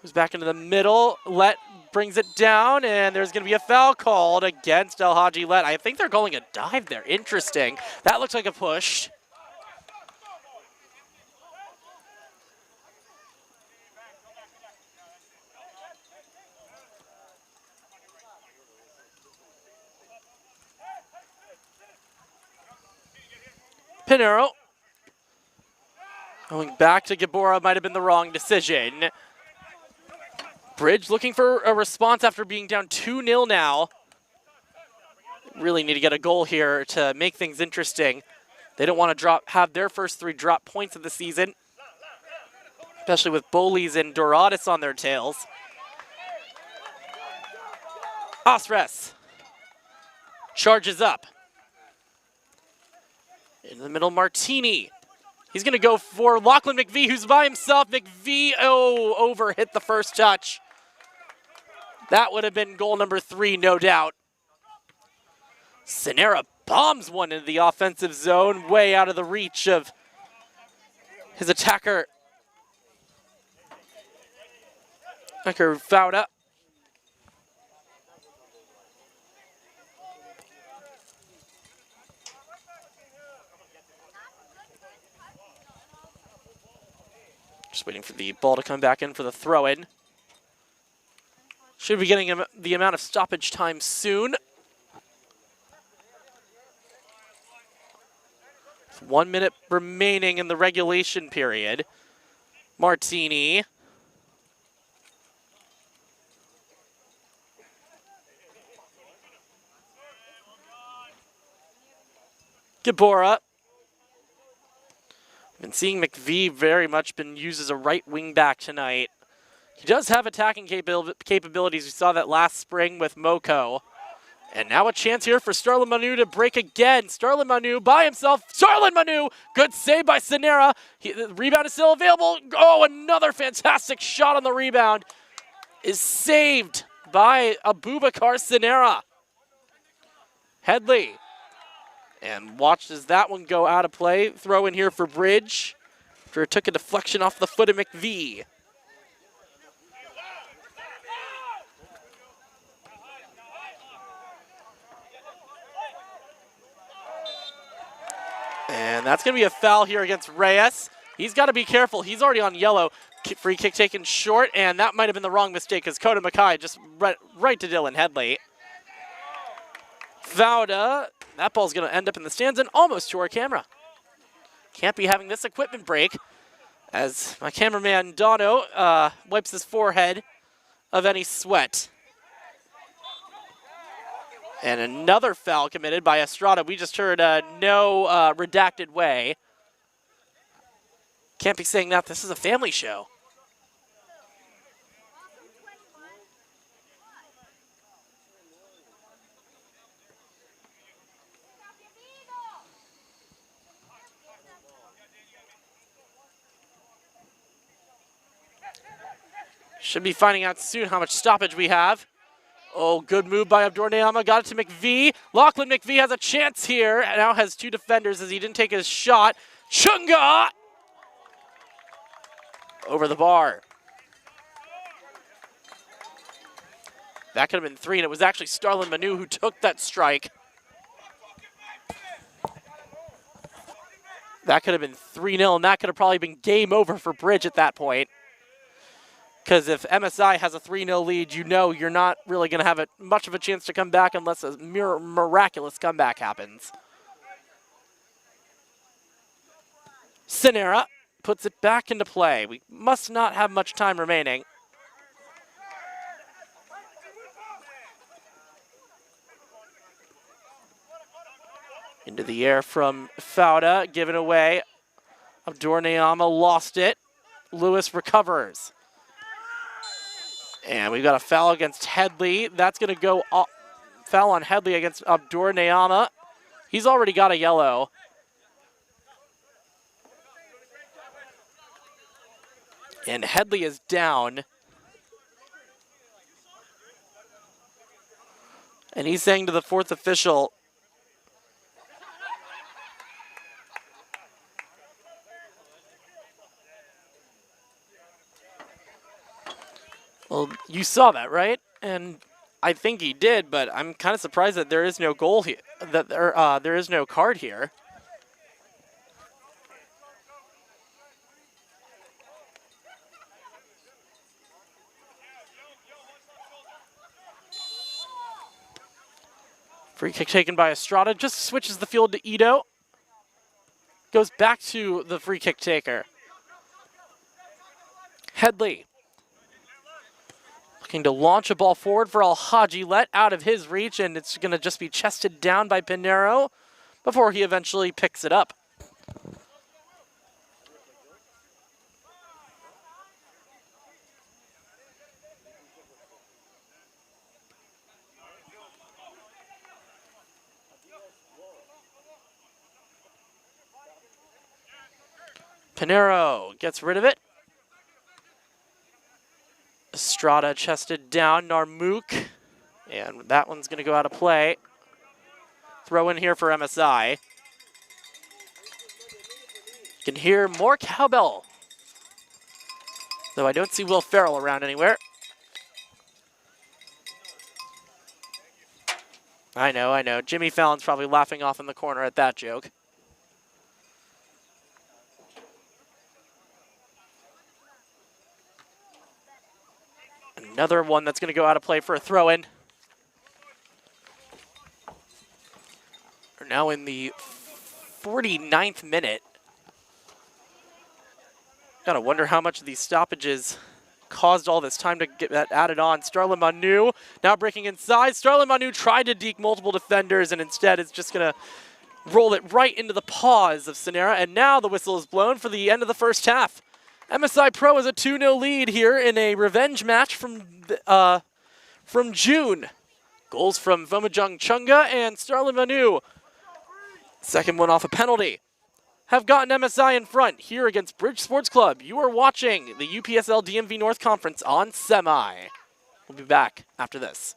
was back into the middle. Let brings it down, and there's going to be a foul called against El Hadji Let. I think they're calling a dive there. Interesting. That looks like a push. Pinero. Going back to Gabora might have been the wrong decision. Bridge looking for a response after being down 2-0 now. Really need to get a goal here to make things interesting. They don't want to have their first 3 drop points of the season, especially with Bolis and Dorados on their tails. Osres charges up. In the middle, Martini. He's going to go for Lachlan McVie, who's by himself. McVie, over, hit the first touch. That would have been goal number 3, no doubt. Sanera bombs one into the offensive zone, way out of the reach of his attacker. Fauda. Just waiting for the ball to come back in for the throw-in. Should be getting the amount of stoppage time soon. 1 minute remaining in the regulation period. Martini. Gabora. Been seeing McVie very much been used as a right wing back tonight. He does have attacking capabilities. We saw that last spring with Moko. And now a chance here for Starlin Manu to break again. Starlin Manu by himself. Starlin Manu! Good save by Sanera. The rebound is still available. Oh, another fantastic shot on the rebound. Is saved by Abubakar Sanera. Headley. And watch as that one go out of play. Throw in here for Bridge. After it took a deflection off the foot of McVie. And that's going to be a foul here against Reyes. He's got to be careful. He's already on yellow. Free kick taken short, and that might have been the wrong mistake because Coda Mackay just right to Dylan Headley. Fauda. That ball's going to end up in the stands and almost to our camera. Can't be having this equipment break as my cameraman Dono wipes his forehead of any sweat. And another foul committed by Estrada. We just heard no redacted way. Can't be saying that. This is a family show. Should be finding out soon how much stoppage we have. Oh, good move by Abdur Neama. Got it to McVie. Lachlan McVie has a chance here. And now has 2 defenders as he didn't take his shot. Chunga! Over the bar. That could have been 3, and it was actually Starlin Manu who took that strike. That could have been 3-0, and that could have probably been game over for Bridge at that point. Because if MSI has a 3-0 lead, you know you're not really going to have much of a chance to come back unless a miraculous comeback happens. Sanera puts it back into play. We must not have much time remaining. Into the air from Fauda, given away. Abdur Neama lost it. Lewis recovers. And we've got a foul against Headley. That's going to go foul on Headley against Abdur Neama. He's already got a yellow. And Headley is down. And he's saying to the 4th official, well, you saw that, right? And I think he did, but I'm kind of surprised that there is no goal here, that there is no card here. Free kick taken by Estrada, just switches the field to Ito. goes back to the free kick taker. Headley looking to launch a ball forward for Al-Haji, let out of his reach, and it's going to just be chested down by Pinero before he eventually picks it up. Pinero gets rid of it. Estrada chested down, Narmouk, and that one's going to go out of play. Throw in here for MSI. You can hear more cowbell, though I don't see Will Farrell around anywhere. I know. Jimmy Fallon's probably laughing off in the corner at that joke. Another one that's going to go out of play for a throw-in. We're now in the 49th minute. Gotta wonder how much of these stoppages caused all this time to get that added on. Starlin Manu now breaking inside. Starlin Manu tried to deke multiple defenders, and instead it's just going to roll it right into the paws of Sonera. And now the whistle is blown for the end of the first half. MSI Pro has a 2-0 lead here in a revenge match from June. Goals from Vomajung Chunga and Starlin Manu. Second one off a penalty. Have gotten MSI in front here against Bridge Sports Club. You are watching the UPSL DMV North Conference on Semi. We'll be back after this.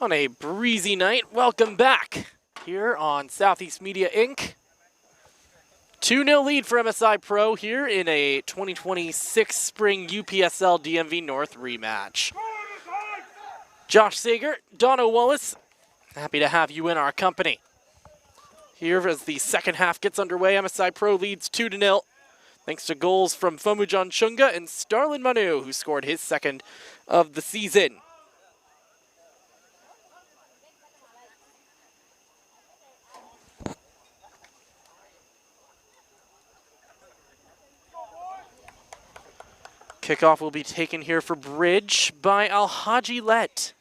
on a breezy night. Welcome back here on Southeast Media Inc. 2-0 lead for MSI Pro here in a 2026 Spring UPSL DMV North rematch. Josh Sager, Dono Wallace, happy to have you in our company. Here as the second half gets underway, MSI Pro leads 2-0. Thanks to goals from Fomujan Chunga and Starlin Manu, who scored his second of the season. Kickoff will be taken here for Bridge by Alhaji Let.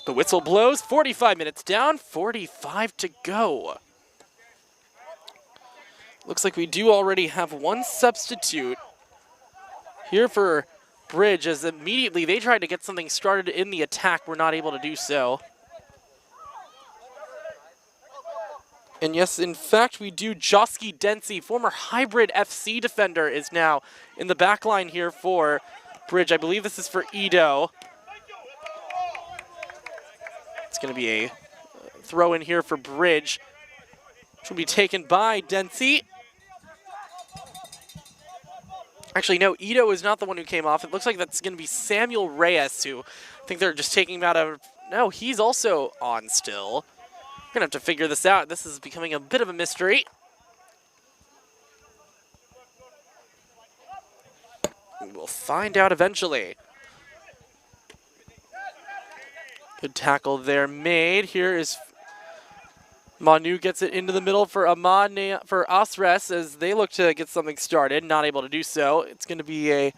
The whistle blows, 45 minutes down, 45 to go. Looks like we do already have one substitute here for Bridge, as immediately they tried to get something started in the attack, were not able to do so. And yes, in fact, we do. Joski Densey, former Hybrid FC defender, is now in the back line here for Bridge. I believe this is for Ido. It's going to be a throw in here for Bridge, which will be taken by Densey. Actually, no, Ido is not the one who came off. It looks like that's going to be Samuel Reyes, who I think they're just taking him out of. No, he's also on still. We're going to have to figure this out. This is becoming a bit of a mystery. We'll find out eventually. Good tackle there made. Here is Manu, gets it into the middle for for Asres as they look to get something started. Not able to do so. It's going to be a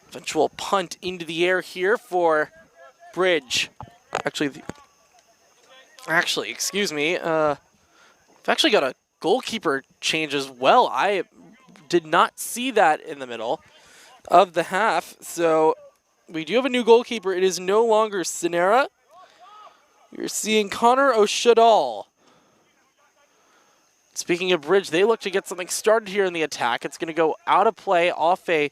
eventual punt into the air here for Bridge. Actually, excuse me. I've actually got a goalkeeper change as well. I did not see that in the middle of the half. So we do have a new goalkeeper. It is no longer Sinera. You're seeing Connor Oshadal. Speaking of Bridge, they look to get something started here in the attack. It's going to go out of play off a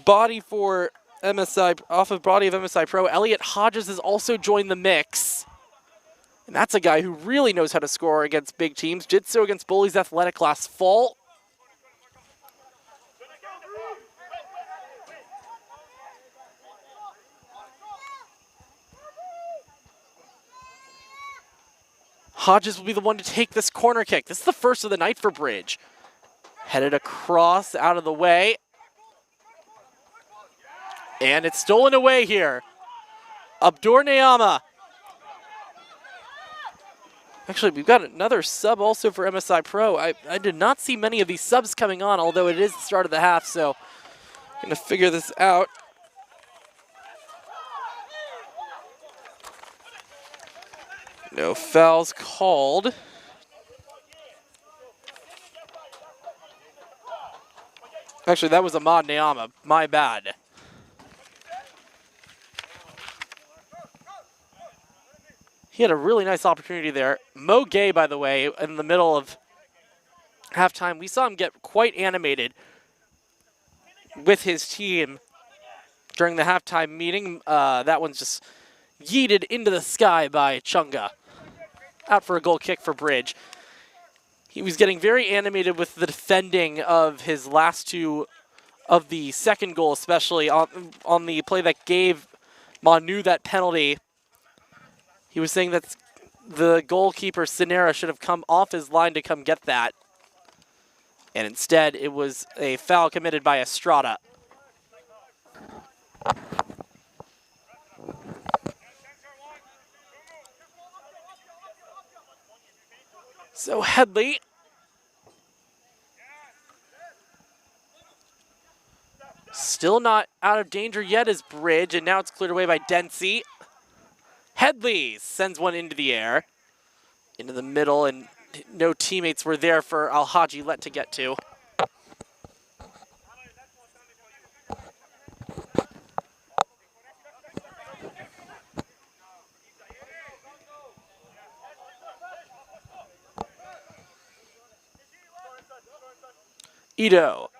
body for MSI, off of body of MSI Pro. Elliot Hodges has also joined the mix. And that's a guy who really knows how to score against big teams. Did so against Bullies Athletic last fall. Hodges will be the one to take this corner kick. This is the first of the night for Bridge. Headed across, out of the way. And it's stolen away here. Abdur Nayama. Actually, we've got another sub also for MSI Pro. I did not see many of these subs coming on, although it is the start of the half, so I'm going to figure this out. No fouls called. Actually, that was Ahmad Nayama. My bad. He had a really nice opportunity there. Mo Gay, by the way, in the middle of halftime, we saw him get quite animated with his team during the halftime meeting. That one's just yeeted into the sky by Chunga. Out for a goal kick for Bridge. He was getting very animated with the defending of his last two of the second goal, especially on the play that gave Manu that penalty. He was saying that the goalkeeper, Sinera, should have come off his line to come get that. And instead, it was a foul committed by Estrada. So Headley. Still not out of danger yet is Bridge, and now it's cleared away by Densey. Headley sends one into the air, into the middle, and no teammates were there for Alhaji Let to get to. Ito.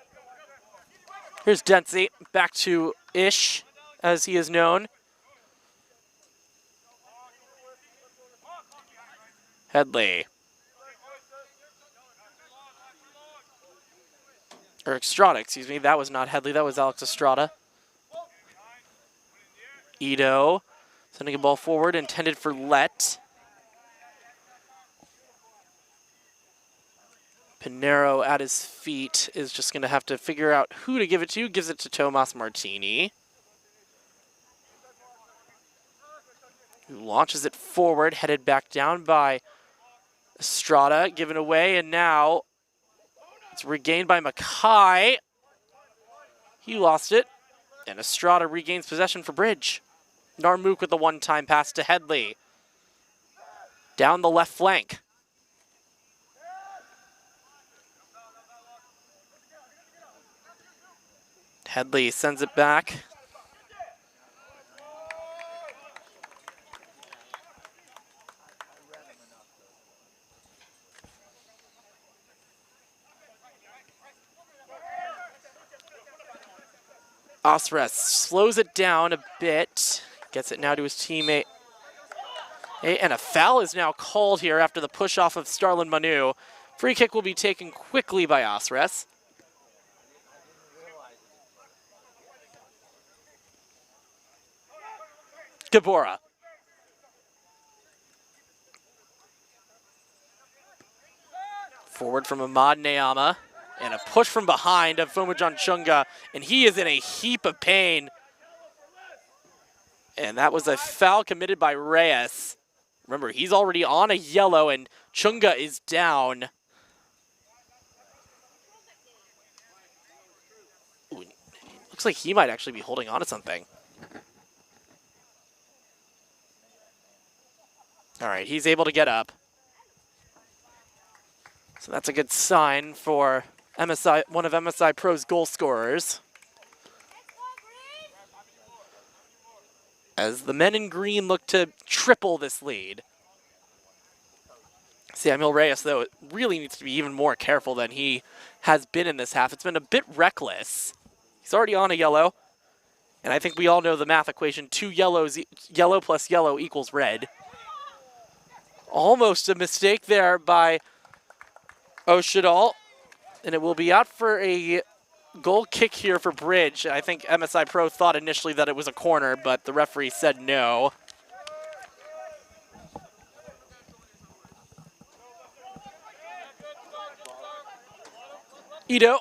Here's Dempsey, back to Ish, as he is known. Headley. Or Estrada, excuse me. That was not Headley, that was Alex Estrada. Ito sending a ball forward, intended for Let. Pinero at his feet is just going to have to figure out who to give it to. Gives it to Tomas Martini, who launches it forward, headed back down by Estrada, given away, and now it's regained by Mackay. He lost it, and Estrada regains possession for Bridge. Narmook with the one-time pass to Headley. Down the left flank. Headley sends it back. Osres slows it down a bit. Gets it now to his teammate. And a foul is now called here after the push off of Starlin Manu. Free kick will be taken quickly by Osres. Gabora. Forward from Ahmad Nayama. And a push from behind of Fomajan Chunga. And he is in a heap of pain. And that was a foul committed by Reyes. Remember, he's already on a yellow, and Chunga is down. Ooh, looks like he might actually be holding on to something. All right, he's able to get up. So that's a good sign for MSI, one of MSI Pro's goal scorers. As the men in green look to triple this lead. Samuel Reyes, though, really needs to be even more careful than he has been in this half. It's been a bit reckless. He's already on a yellow. And I think we all know the math equation. 2 yellows, yellow plus yellow equals red. Almost a mistake there by Oshadal. And it will be out for a goal kick here for Bridge. I think MSI Pro thought initially that it was a corner, but the referee said no. Ito.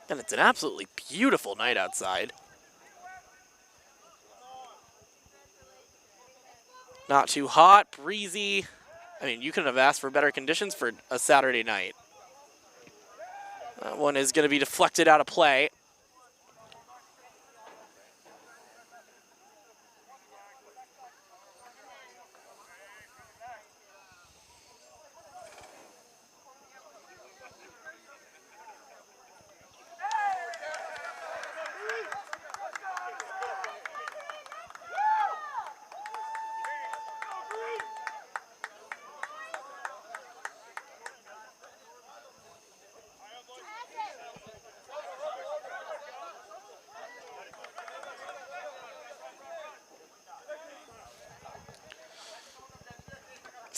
And it's an absolutely beautiful night outside. Not too hot, breezy. I mean, you couldn't have asked for better conditions for a Saturday night. That one is going to be deflected out of play.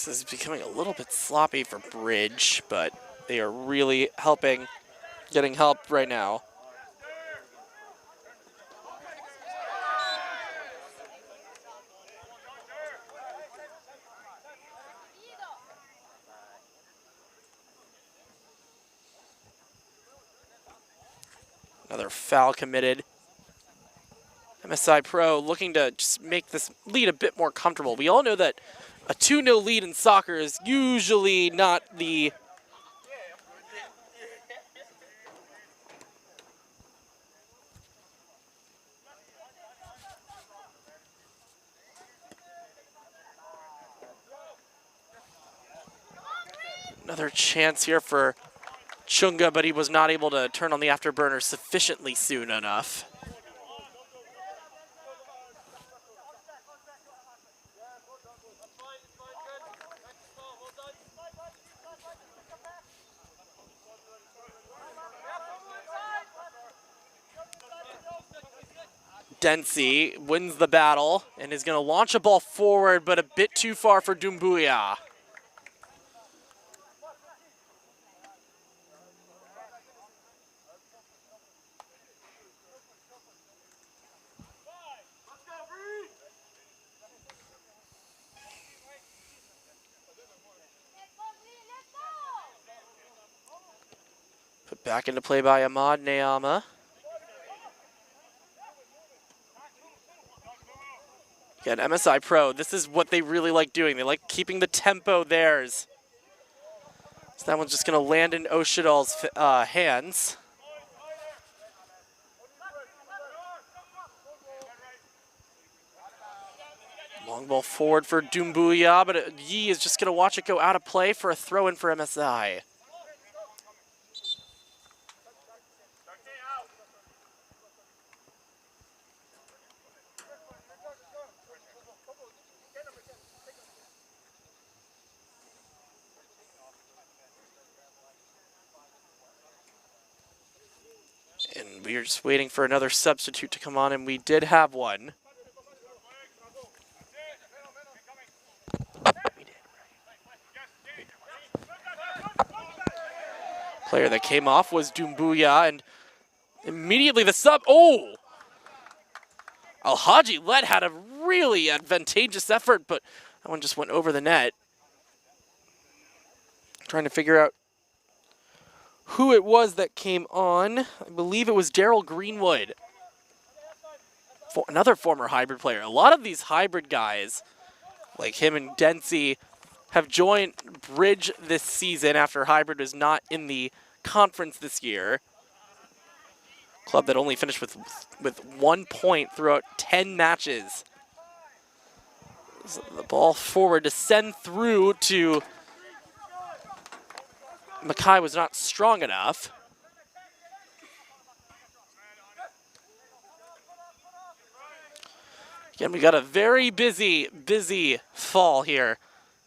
This is becoming a little bit sloppy for Bridge, but they are really getting help right now. Another foul committed. MSI Pro looking to just make this lead a bit more comfortable. We all know that a 2-0 lead in soccer is usually not the another chance here for Chunga, but he was not able to turn on the afterburner sufficiently soon enough. Dempsey wins the battle and is going to launch a ball forward, but a bit too far for Doumbouya. Put back into play by Ahmad Nayama. Again, MSI Pro, this is what they really like doing. They like keeping the tempo theirs. So that one's just going to land in Oshidal's hands. Long ball forward for Doumbouya, but Yi is just going to watch it go out of play for a throw-in for MSI. And we are just waiting for another substitute to come on, and we did have one. Player that came off was Doumbouya, and immediately the sub. Oh! Alhaji Led had a really advantageous effort, but that one just went over the net. Trying to figure out who it was that came on. I believe it was Daryl Greenwood. Another former hybrid player. A lot of these hybrid guys, like him and Dempsey, have joined Bridge this season after hybrid was not in the conference this year. Club that only finished with 1 point throughout 10 matches. So the ball forward to send through to Mackay was not strong enough. Again, we got a very busy fall here.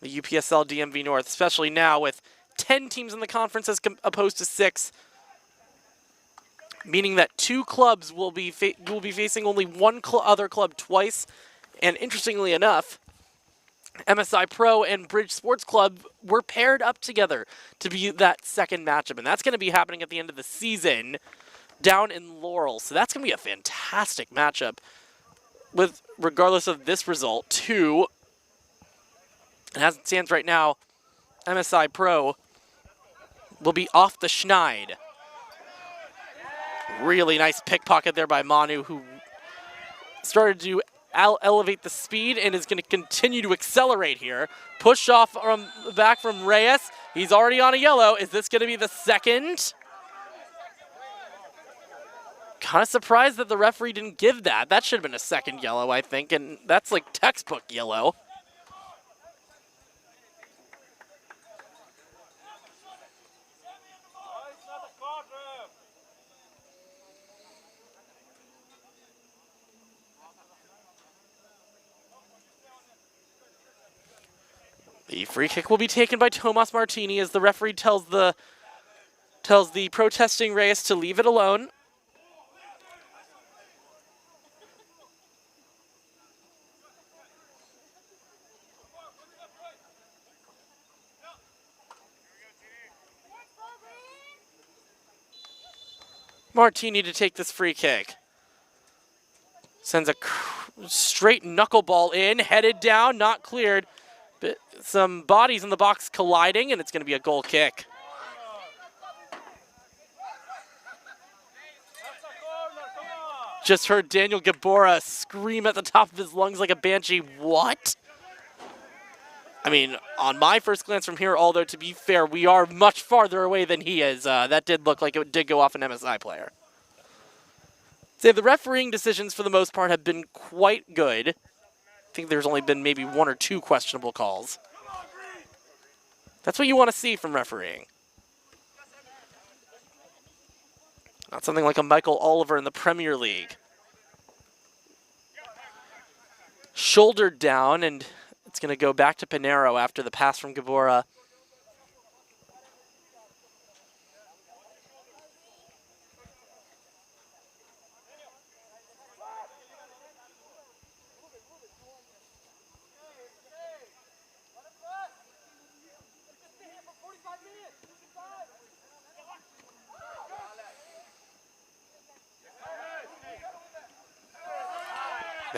The UPSL DMV North, especially now with 10 teams in the conference as opposed to 6. Meaning that 2 clubs will be facing only one other club twice. And interestingly enough, MSI Pro and Bridge Sports Club were paired up together to be that second matchup. And that's going to be happening at the end of the season down in Laurel. So that's going to be a fantastic matchup with, regardless of this result, 2. And as it stands right now, MSI Pro will be off the schneid. Really nice pickpocket there by Manu, who started to elevate the speed and is going to continue to accelerate here. Push off from the back from Reyes. He's already on a yellow. Is this going to be the second? Kind of surprised that the referee didn't give that. That should have been a second yellow, I think, and that's like textbook yellow. The free kick will be taken by Tomas Martini as the referee tells the protesting Reyes to leave it alone. Martini to take this free kick. Sends a straight knuckleball in, headed down, not cleared. But some bodies in the box colliding, and it's going to be a goal kick. Just heard Daniel Gabora scream at the top of his lungs like a banshee. What? I mean, on my first glance from here, although to be fair, we are much farther away than he is. That did look like it did go off an MSI player. So the refereeing decisions for the most part have been quite good. I think there's only been maybe 1 or 2 questionable calls. That's what you want to see from refereeing. Not something like a Michael Oliver in the Premier League. Shouldered down, and it's going to go back to Pinero after the pass from Gabora.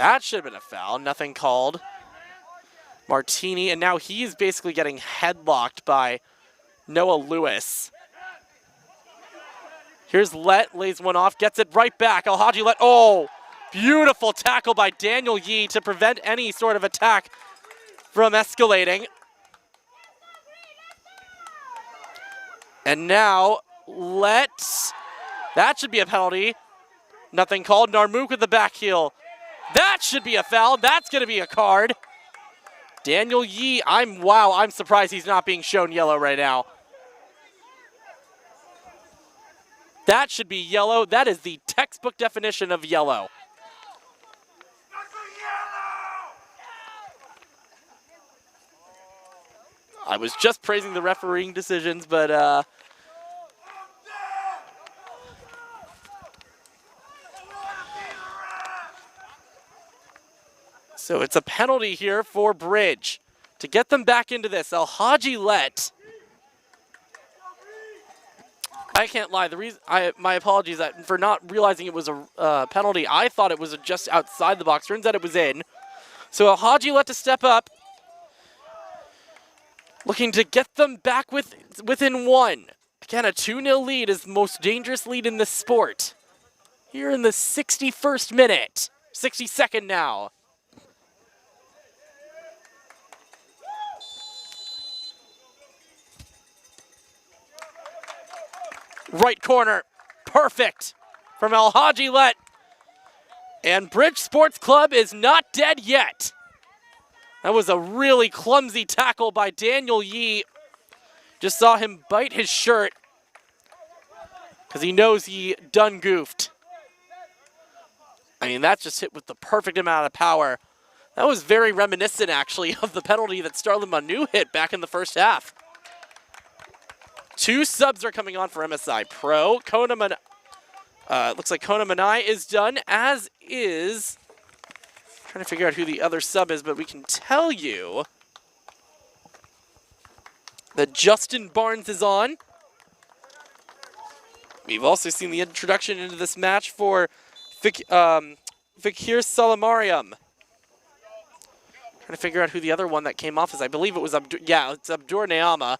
That should have been a foul. Nothing called. Martini, and now he's basically getting headlocked by Noah Lewis. Here's Let, lays one off, gets it right back. Alhaji Let, oh, beautiful tackle by Daniel Yee to prevent any sort of attack from escalating. And now, Let, that should be a penalty. Nothing called. Narmook with the back heel. That should be a foul. That's going to be a card. Daniel Yee, I'm surprised he's not being shown yellow right now. That should be yellow. That is the textbook definition of yellow. I was just praising the refereeing decisions, but so it's a penalty here for Bridge to get them back into this. Alhaji Let. I can't lie. The reason my apologies for not realizing it was a penalty. I thought it was just outside the box. Turns out it was in. So Alhaji Let to step up, looking to get them back within one. Again, a 2-0 lead is the most dangerous lead in this sport. Here in the 61st minute, 62nd now. Right corner, perfect from Alhaji Let. And Bridge Sports Club is not dead yet. That was a really clumsy tackle by Daniel Yee. Just saw him bite his shirt because he knows he done goofed. I mean, that just hit with the perfect amount of power. That was very reminiscent, actually, of the penalty that Starlin Manu hit back in the first half. 2 subs are coming on for MSI Pro. Looks like Kona Manai is done, as is... Trying to figure out who the other sub is, but we can tell you that Justin Barnes is on. We've also seen the introduction into this match for Fikir Salamariam. Trying to figure out who the other one that came off is. I believe it was it's Abdur Neama.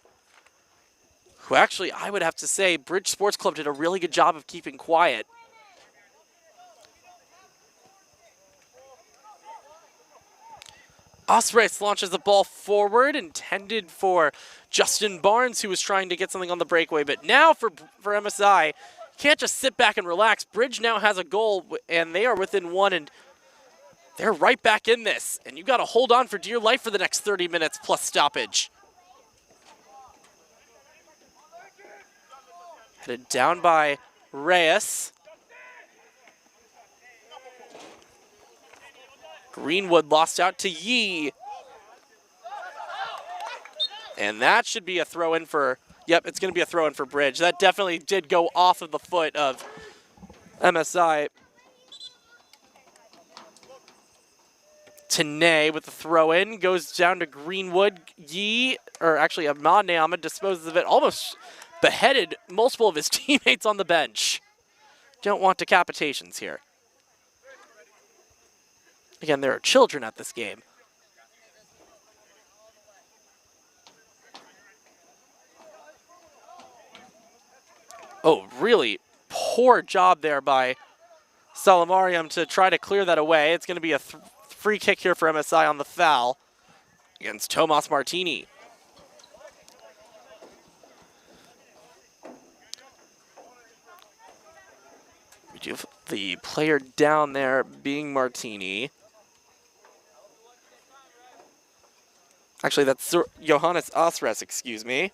Who actually, I would have to say, Bridge Sports Club did a really good job of keeping quiet. Osreis launches the ball forward, intended for Justin Barnes, who was trying to get something on the breakaway. But now for MSI, you can't just sit back and relax. Bridge now has a goal, and they are within one, and they're right back in this. And you got to hold on for dear life for the next 30 minutes plus stoppage. Headed down by Reyes. Greenwood lost out to Yee. And that should be a throw-in for, yep, it's going to be a throw-in for Bridge. That definitely did go off of the foot of MSI. Tanay with the throw-in, goes down to Greenwood. Yee, or actually Ahmad Neama disposes of it, almost beheaded multiple of his teammates on the bench. Don't want decapitations here. Again, there are children at this game. Oh, really poor job there by Salamariam to try to clear that away. It's going to be a free kick here for MSI on the foul against Tomas Martini. We do have the player down there being Martini. Actually, that's Johannes Osres, excuse me.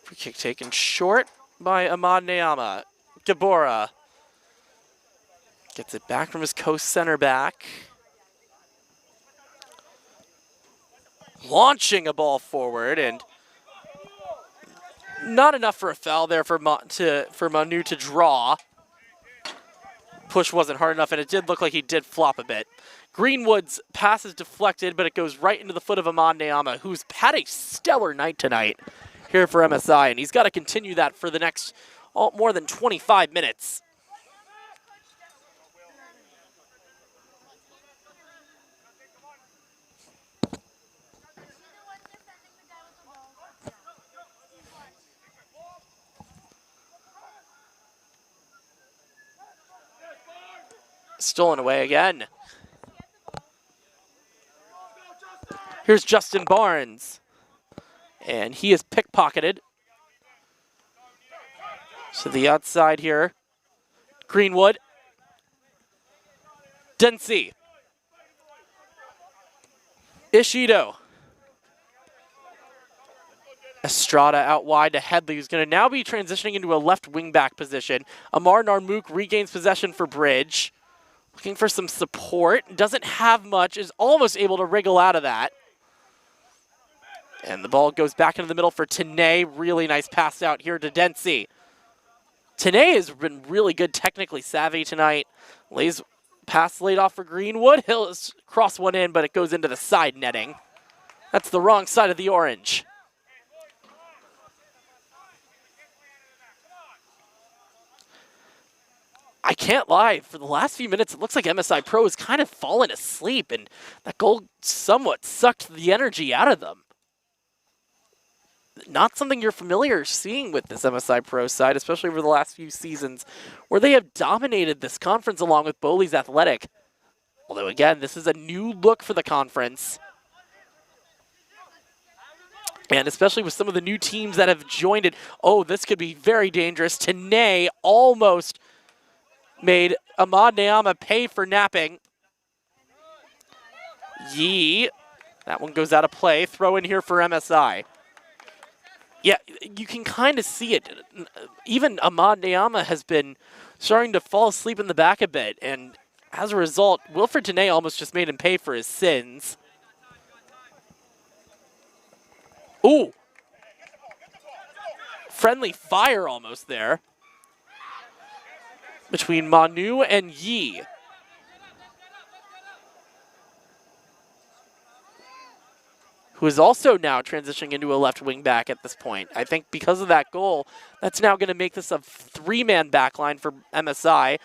Free kick taken short by Ahmad Neama. Gabora gets it back from his co-center back. Launching a ball forward, and not enough for a foul there for Manu to draw. push wasn't hard enough, and it did look like he did flop a bit. Greenwood's pass is deflected, but it goes right into the foot of Ahmad Nayama, who's had a stellar night tonight here for MSI, and he's got to continue that for the next more than 25 minutes. Stolen away again. Here's Justin Barnes. And he is pickpocketed. To the outside here. Greenwood. Dempsey. Ishido. Estrada out wide to Headley, who's going to now be transitioning into a left wing back position. Amar Narmook regains possession for Bridge. Looking for some support. Doesn't have much. Is almost able to wriggle out of that. And the ball goes back into the middle for Tanay. Really nice pass out here to Dempsey. Tanay has been really good, technically savvy tonight. Lays pass laid off for Greenwood. He'll cross one in, but it goes into the side netting. That's the wrong side of the orange. I can't lie, for the last few minutes, it looks like MSI Pro has kind of fallen asleep, and that goal somewhat sucked the energy out of them. Not something you're familiar seeing with this MSI Pro side, especially over the last few seasons, where they have dominated this conference along with Boley's Athletic. Although, again, this is a new look for the conference. And especially with some of the new teams that have joined it, oh, this could be very dangerous. Tanay almost made Ahmad Nayama pay for napping. Yee. That one goes out of play. Throw in here for MSI. Yeah, you can kind of see it. Even Ahmad Nayama has been starting to fall asleep in the back a bit. And as a result, Wilfred Tanay almost just made him pay for his sins. Ooh. Friendly fire almost there. Between Manu and Yi. Who is also now transitioning into a left wing back at this point. I think because of that goal, that's now going to make this a three-man backline for MSI,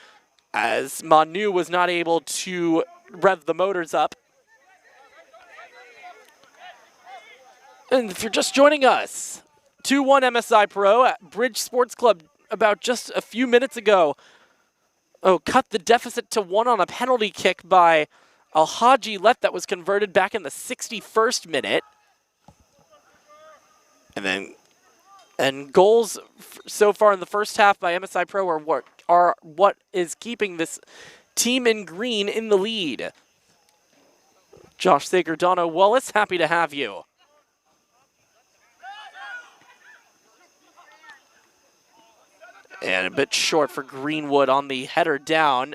as Manu was not able to rev the motors up. And if you're just joining us, 2-1 MSI Pro at Bridge Sports Club about just a few minutes ago. Oh, cut the deficit to 1 on a penalty kick by Alhaji Let that was converted back in the 61st minute. And goals so far in the first half by MSI Pro are what is keeping this team in green in the lead. Josh Sager, Dono Wallace, happy to have you. And a bit short for Greenwood on the header down.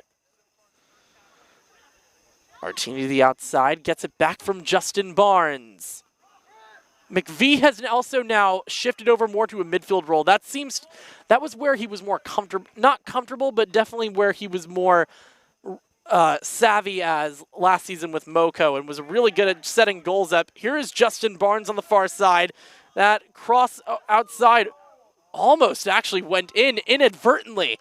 Martini to the outside, gets it back from Justin Barnes. McVie has also now shifted over more to a midfield role. That was where he was more comfortable, not comfortable, but definitely where he was more savvy as last season with Moco and was really good at setting goals up. Here is Justin Barnes on the far side. That cross outside almost actually went in inadvertently.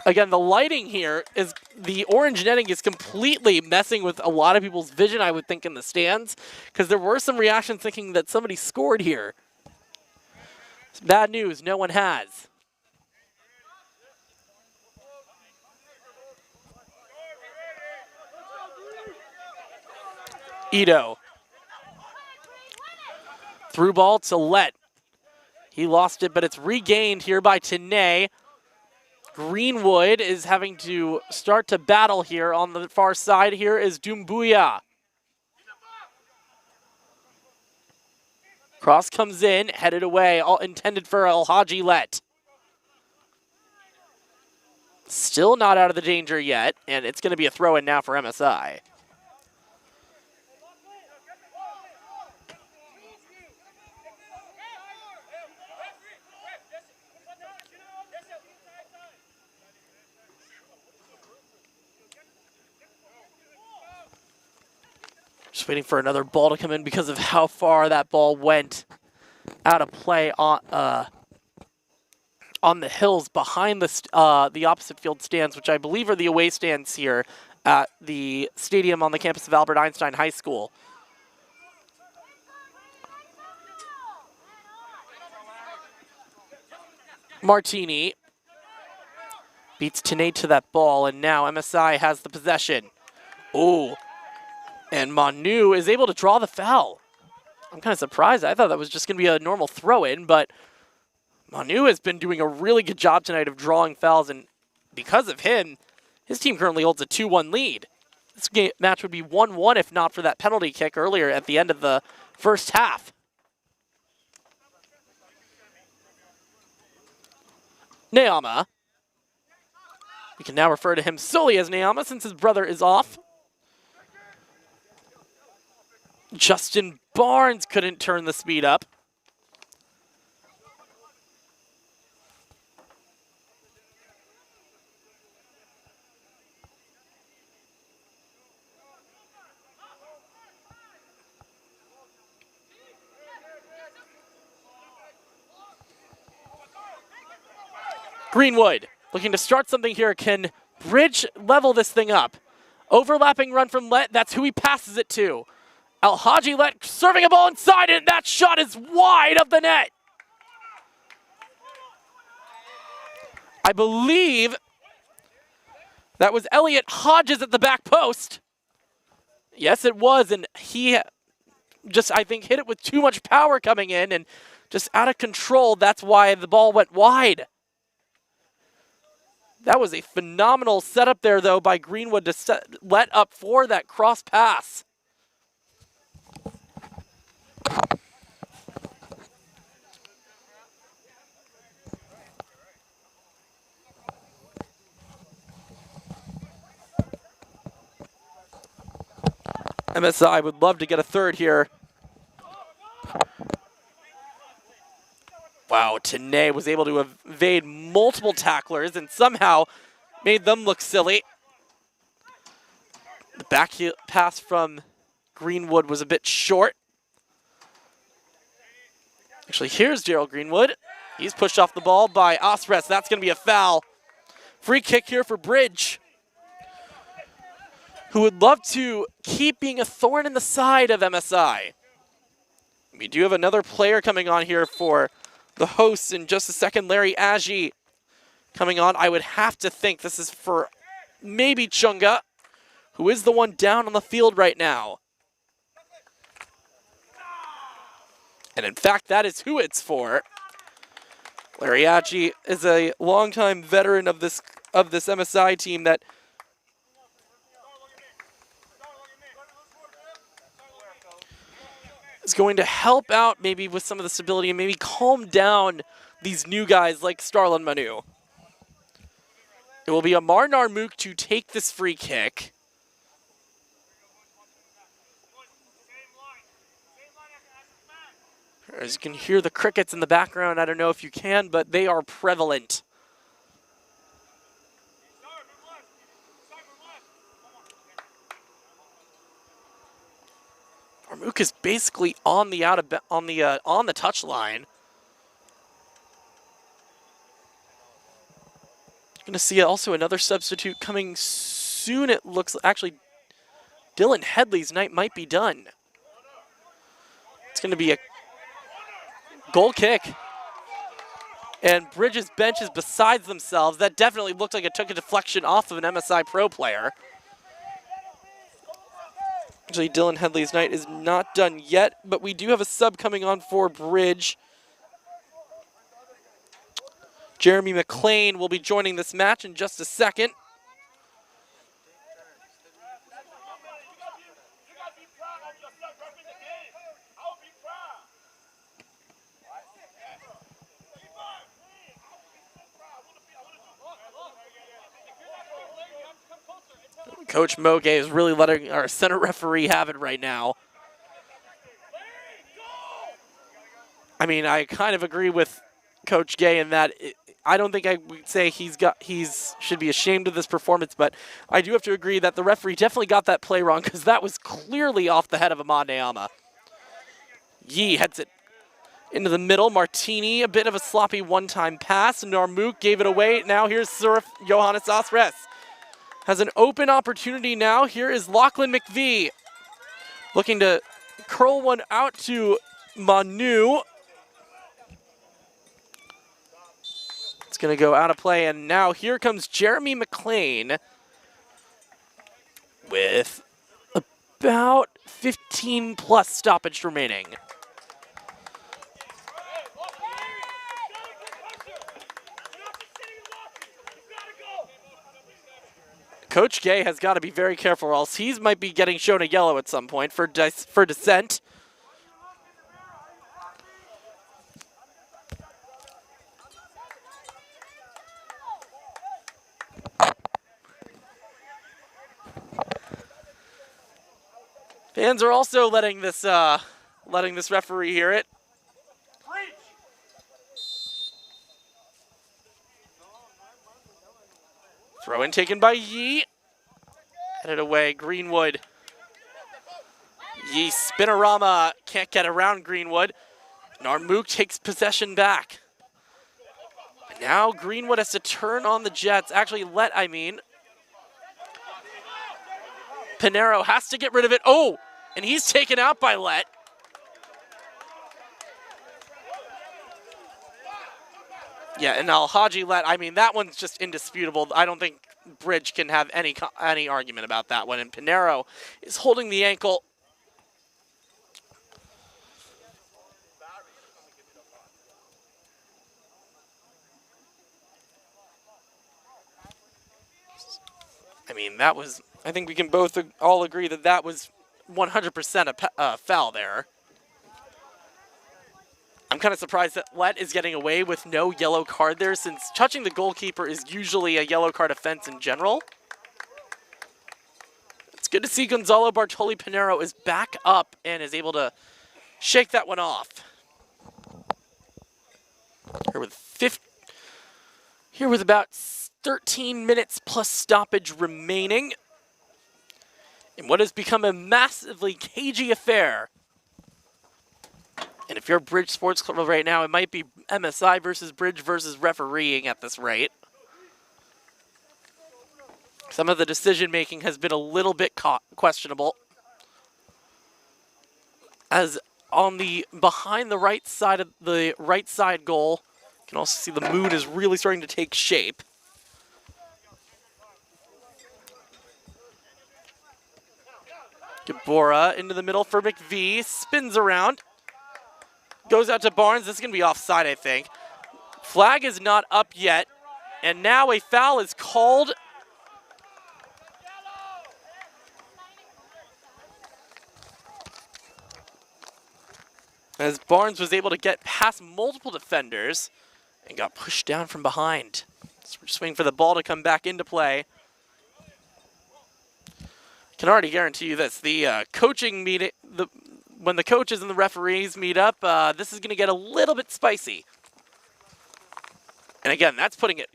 Again, the lighting here is, the orange netting is completely messing with a lot of people's vision, I would think, in the stands, because there were some reactions thinking that somebody scored here. It's bad news, no one has. Ito. Through ball to Let. He lost it, but it's regained here by Tanay. Greenwood is having to start to battle here on the far side. Here is Dumbuya. Cross comes in, headed away, all intended for Alhaji Let. Still not out of the danger yet, and it's going to be a throw-in now for MSI. Just waiting for another ball to come in because of how far that ball went out of play on the hills behind the opposite field stands, which I believe are the away stands here at the stadium on the campus of Albert Einstein High School. Martini beats Tanay to that ball, and now MSI has the possession. Oh, and Manu is able to draw the foul. I'm kind of surprised. I thought that was just going to be a normal throw-in, but Manu has been doing a really good job tonight of drawing fouls, and because of him, his team currently holds a 2-1 lead. This match would be 1-1 if not for that penalty kick earlier at the end of the first half. Neama. We can now refer to him solely as Neama since his brother is off. Justin Barnes couldn't turn the speed up. Greenwood looking to start something here. Can Bridge level this thing up? Overlapping run from Let. That's who he passes it to. Alhaji Let serving a ball inside, and that shot is wide of the net. I believe that was Elliot Hodges at the back post. Yes, it was, and he just, I think, hit it with too much power coming in and just out of control. That's why the ball went wide. That was a phenomenal setup there, though, by Greenwood to let up for that cross pass. MSI would love to get a third here. Wow, Tanay was able to evade multiple tacklers and somehow made them look silly. The back pass from Greenwood was a bit short. Actually, here's Gerald Greenwood. He's pushed off the ball by Osres. That's going to be a foul. Free kick here for Bridge, who would love to keep being a thorn in the side of MSI. We do have another player coming on here for the hosts in just a second. Larry Agee coming on. I would have to think this is for maybe Chunga, who is the one down on the field right now. And in fact, that is who it's for. Larry Agee is a longtime veteran of this MSI team that is going to help out maybe with some of the stability and maybe calm down these new guys like Starlin Manu. It will be Amar Narmook to take this free kick. As you can hear the crickets in the background, I don't know if you can, but they are prevalent. Narmook is basically on the touch line. Going to see also another substitute coming soon. It looks actually Dylan Headley's night might be done. It's going to be a goal kick. And Bridges' bench is besides themselves. That definitely looked like it took a deflection off of an MSI Pro player. Actually, Dylan Headley's night is not done yet, but we do have a sub coming on for Bridge. Jeremy McLean will be joining this match in just a second. Coach Moge is really letting our center referee have it right now. I mean, I kind of agree with Coach Gay in that I don't think I would say he's should be ashamed of this performance, but I do have to agree that the referee definitely got that play wrong because that was clearly off the head of Ahmad Neama. Yi heads it into the middle. Martini, a bit of a sloppy one-time pass. Narmouk gave it away. Now here's Surf Johannes Asres. Has an open opportunity now. Here is Lachlan McVie looking to curl one out to Manu. It's going to go out of play, and now here comes Jeremy McLean with about 15 plus stoppage remaining. Coach Gay has got to be very careful, or else he might be getting shown a yellow at some point for dissent. Fans are also letting this referee hear it. Throw in taken by Yi. Headed away, Greenwood. Yi spinorama, can't get around Greenwood. Narmouk takes possession back. But now Greenwood has to turn on the Jets. Actually, Pinero has to get rid of it. Oh, and he's taken out by Let. Yeah, and Alhaji Let, that one's just indisputable. I don't think Bridge can have any argument about that one. And Pinero is holding the ankle. I think we can all agree that was 100% a foul there. I'm kind of surprised that Let is getting away with no yellow card there, since touching the goalkeeper is usually a yellow card offense in general. It's good to see Gonzalo Bartoli Pinero is back up and is able to shake that one off. Here with about 13 minutes plus stoppage remaining in what has become a massively cagey affair. And if you're Bridge Sports Club right now, it might be MSI versus Bridge versus refereeing at this rate. Some of the decision-making has been a little bit questionable. As on the behind the right side of the right side goal, you can also see the mood is really starting to take shape. Gabora into the middle for McVie, spins around. Goes out to Barnes. This is going to be offside, I think. Flag is not up yet. And now a foul is called. As Barnes was able to get past multiple defenders and got pushed down from behind. So we're just waiting for the ball to come back into play. I can already guarantee you this. The coaching meeting, when the coaches and the referees meet up, this is going to get a little bit spicy. And again, that's putting it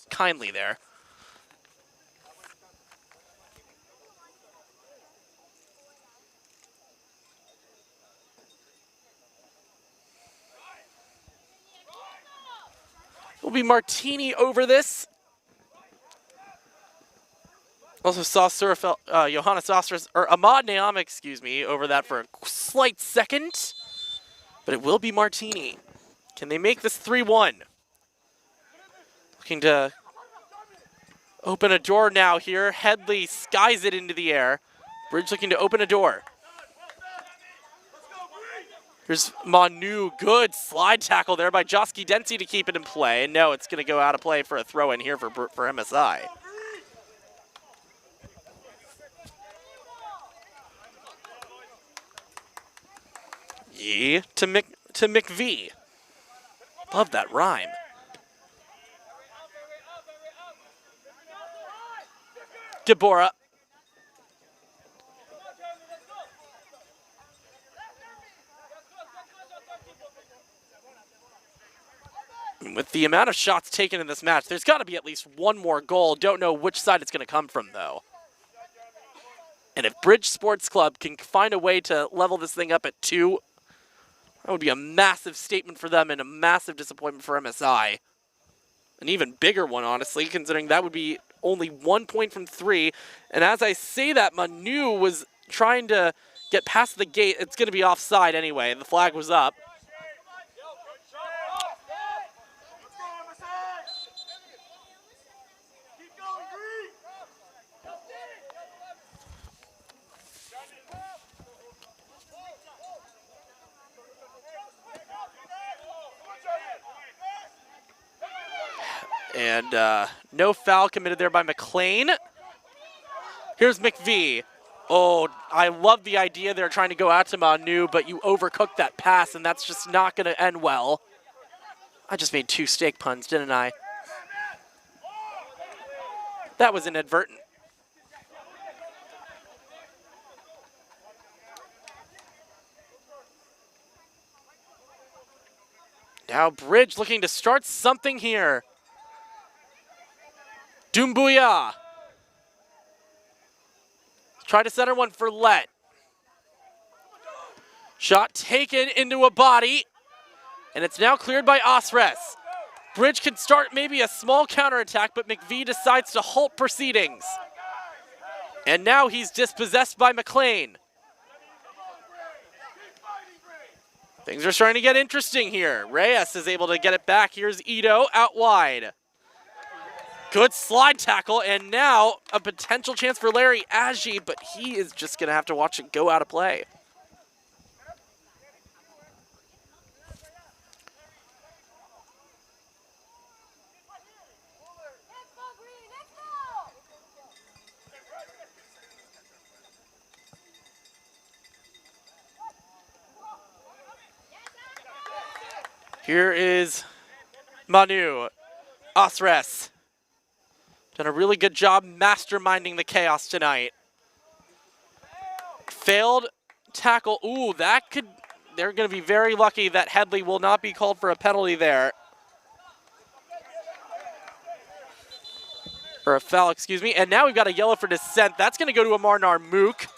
kindly there. Will be Martini over this. Also saw Johannes Ostras, or Ahmad Neama, excuse me, over that for a slight second. But it will be Martini. Can they make this 3-1? Looking to open a door now here. Headley skies it into the air. Bridge looking to open a door. Here's Manu. Good slide tackle there by Joski Dempsey to keep it in play. No, it's going to go out of play for a throw-in here for MSI. Yi to McVie. Love that rhyme. Gabora. With The amount of shots taken in this match, there's got to be at least one more goal. Don't know which side it's going to come from, though. And if Bridge Sports Club can find a way to level this thing up at 2, that would be a massive statement for them and a massive disappointment for MSI. An even bigger one, honestly, considering that would be only 1 point from 3. And as I say that, Manu was trying to get past the gate. It's going to be offside anyway. The flag was up. And no foul committed there by McLean. Here's McVie. Oh, I love the idea they're trying to go out to Manu, but you overcooked that pass, and that's just not going to end well. I just made 2 steak puns, didn't I? That was inadvertent. Now Bridge looking to start something here. Doumbouya. Try to center one for Let. Shot taken into a body. And it's now cleared by Osres. Bridge can start maybe a small counterattack, but McVie decides to halt proceedings. And now he's dispossessed by McLean. Things are starting to get interesting here. Reyes is able to get it back. Here's Ito out wide. Good slide tackle, and now a potential chance for Larry Agee, but he is just going to have to watch it go out of play. Here is Manu. Osres. Done a really good job masterminding the chaos tonight. Failed tackle. Ooh, that could... They're going to be very lucky that Headley will not be called for a penalty there. Or a foul, excuse me. And now we've got a yellow for dissent. That's going to go to Amar Narmook.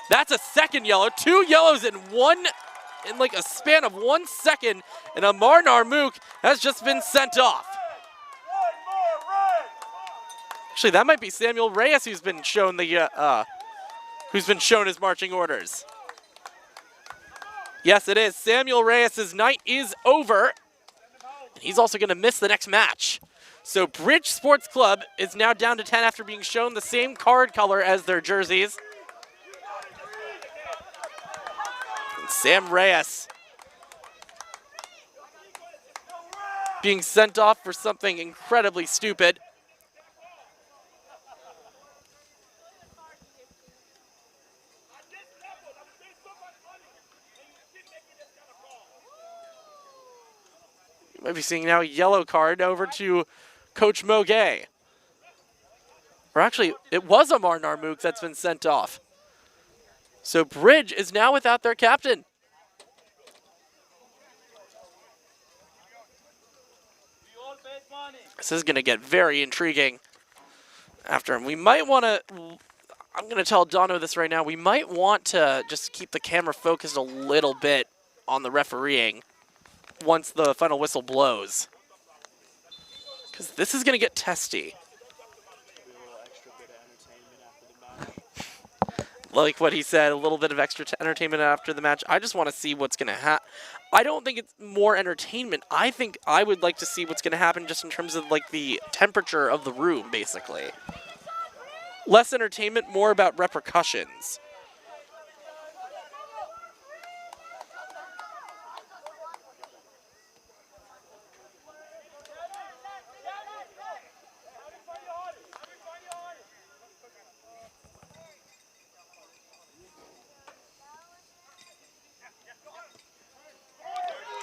That's a second yellow. 2 yellows in like a span of 1 second. And Amar Narmook has just been sent off. Actually, that might be Samuel Reyes who's been shown his marching orders. Yes, it is. Samuel Reyes' night is over. He's also going to miss the next match. So Bridge Sports Club is now down to 10 after being shown the same card color as their jerseys. And Sam Reyes being sent off for something incredibly stupid. Might be seeing now a yellow card over to Coach Mogay. Or actually, it was Amar Narmook that's been sent off. So Bridge is now without their captain. This is going to get very intriguing after him. We might want to, I'm going to tell Dono this right now, we might want to just keep the camera focused a little bit on the refereeing once the final whistle blows. Because this is going to get testy. Like what he said, a little bit of extra entertainment after the match. I just want to see what's going to happen. I don't think it's more entertainment. I think I would like to see what's going to happen just in terms of like the temperature of the room, basically. Less entertainment, more about repercussions.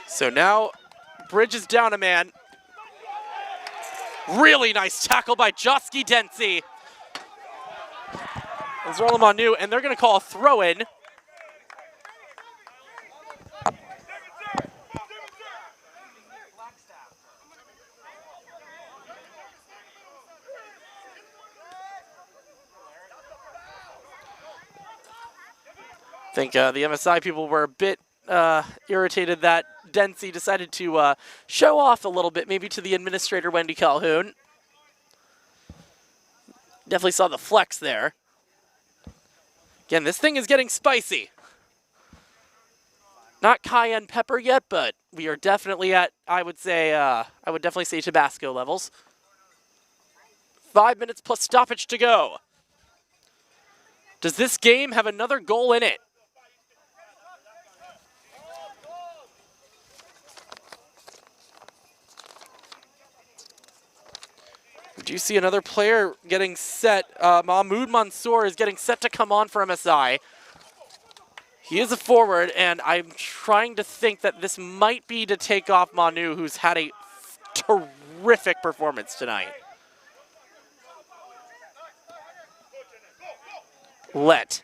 So now, Bridge is down a man. Really nice tackle by Joski Dempsey. Zorla Manu, and they're going to call a throw-in. I think the MSI people were a bit irritated that Dempsey decided to show off a little bit, maybe to the administrator, Wendy Calhoun. Definitely saw the flex there. Again, this thing is getting spicy. Not cayenne pepper yet, but we are definitely at, I would definitely say Tabasco levels. 5 minutes plus stoppage to go. Does this game have another goal in it? Do you see another player getting set? Mahmoud Mansour is getting set to come on for MSI. He is a forward, and I'm trying to think that this might be to take off Manu, who's had a terrific performance tonight. Let.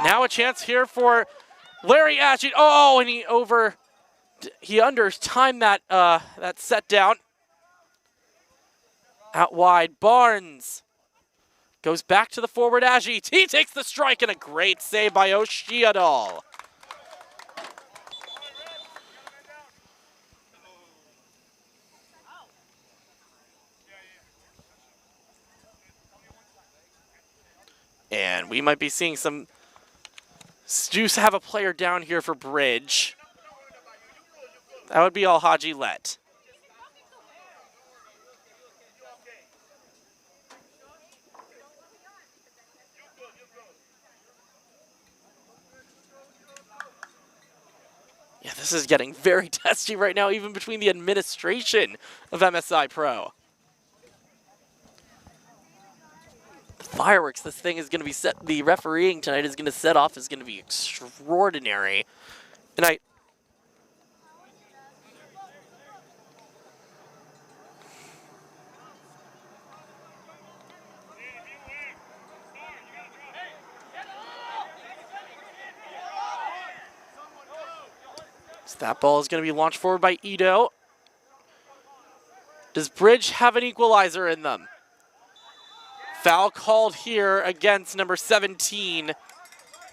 Now a chance here for Larry Ashton. Oh, and he under-timed that, that set down. Out wide, Barnes goes back to the forward, Ajit. He takes the strike, and a great save by Oshiadal. And we might be seeing some... Juice have a player down here for Bridge. That would be Alhaji Let. Yeah, this is getting very testy right now, even between the administration of MSI Pro. The fireworks this thing is going to be set, the refereeing tonight is going to set off, is going to be extraordinary. And that ball is going to be launched forward by Ito. Does Bridge have an equalizer in them? Foul called here against number 17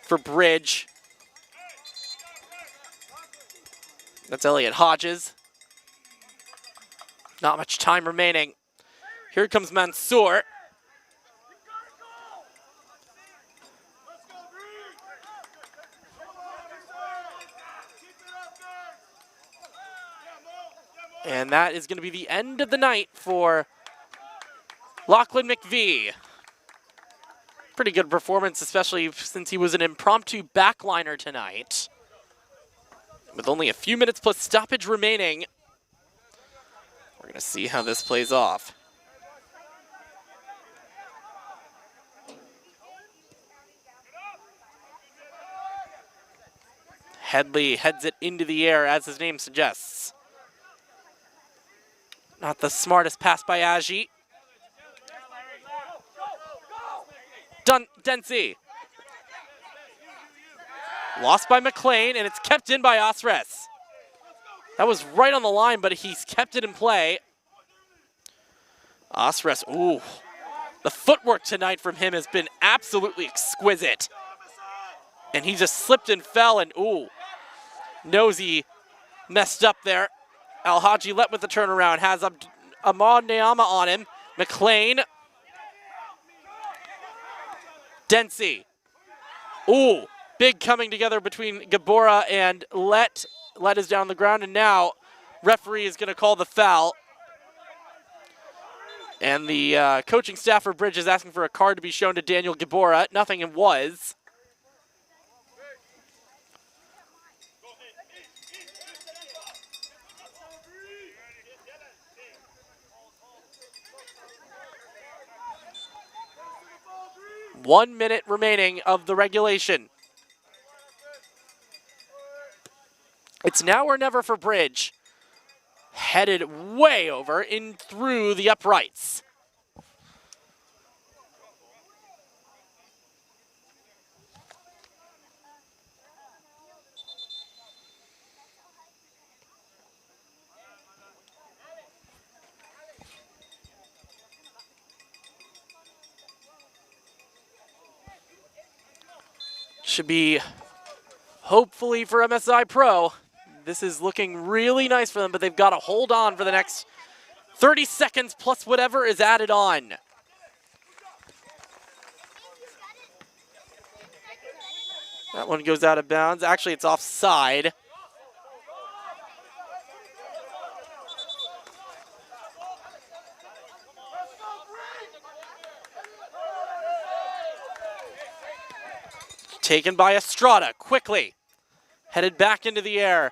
for Bridge. That's Elliot Hodges. Not much time remaining. Here comes Mansour. And that is going to be the end of the night for Lachlan McVie. Pretty good performance, especially since he was an impromptu backliner tonight. With only a few minutes plus stoppage remaining, we're going to see how this plays off. Headley heads it into the air, as his name suggests. Not the smartest pass by Aji. Dempsey. Lost by McLean, and it's kept in by Osres. That was right on the line, but he's kept it in play. Osres, ooh. The footwork tonight from him has been absolutely exquisite. And he just slipped and fell, and ooh. Nosy messed up there. Alhaji Let with the turnaround, has Ahmad Neama on him. McLean. Dempsey. Ooh, big coming together between Gabora and Let. Let is down on the ground, and now referee is going to call the foul. And the coaching staff for Bridge is asking for a card to be shown to Daniel Gabora. Nothing it was. One minute remaining of the regulation. It's now or never for Bridge. Headed way over in through the uprights. should be, hopefully for MSI Pro, this is looking really nice for them, but they've got to hold on for the next 30 seconds plus whatever is added on. That one goes out of bounds. Actually, it's offside. Taken by Estrada, quickly. Headed back into the air.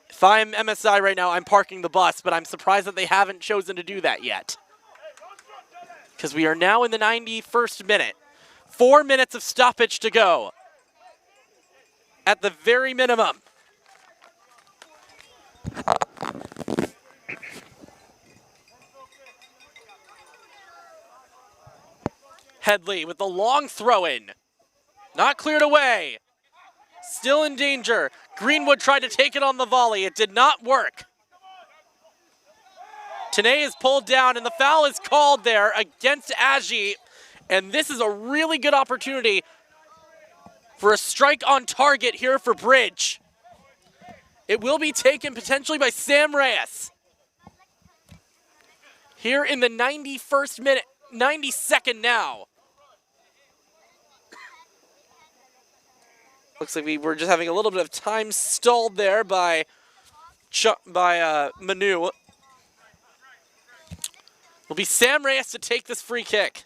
If I'm MSI right now, I'm parking the bus, but I'm surprised that they haven't chosen to do that yet. Because we are now in the 91st minute. 4 minutes of stoppage to go. At the very minimum. Headley with the long throw-in. Not cleared away. Still in danger. Greenwood tried to take it on the volley. It did not work. Tanay is pulled down, and the foul is called there against Aggie. And this is a really good opportunity for a strike on target here for Bridge. It will be taken potentially by Sam Reyes. Here in the 91st minute, 92nd now. Looks like we were just having a little bit of time stalled there by Manu. It'll be Sam Reyes to take this free kick.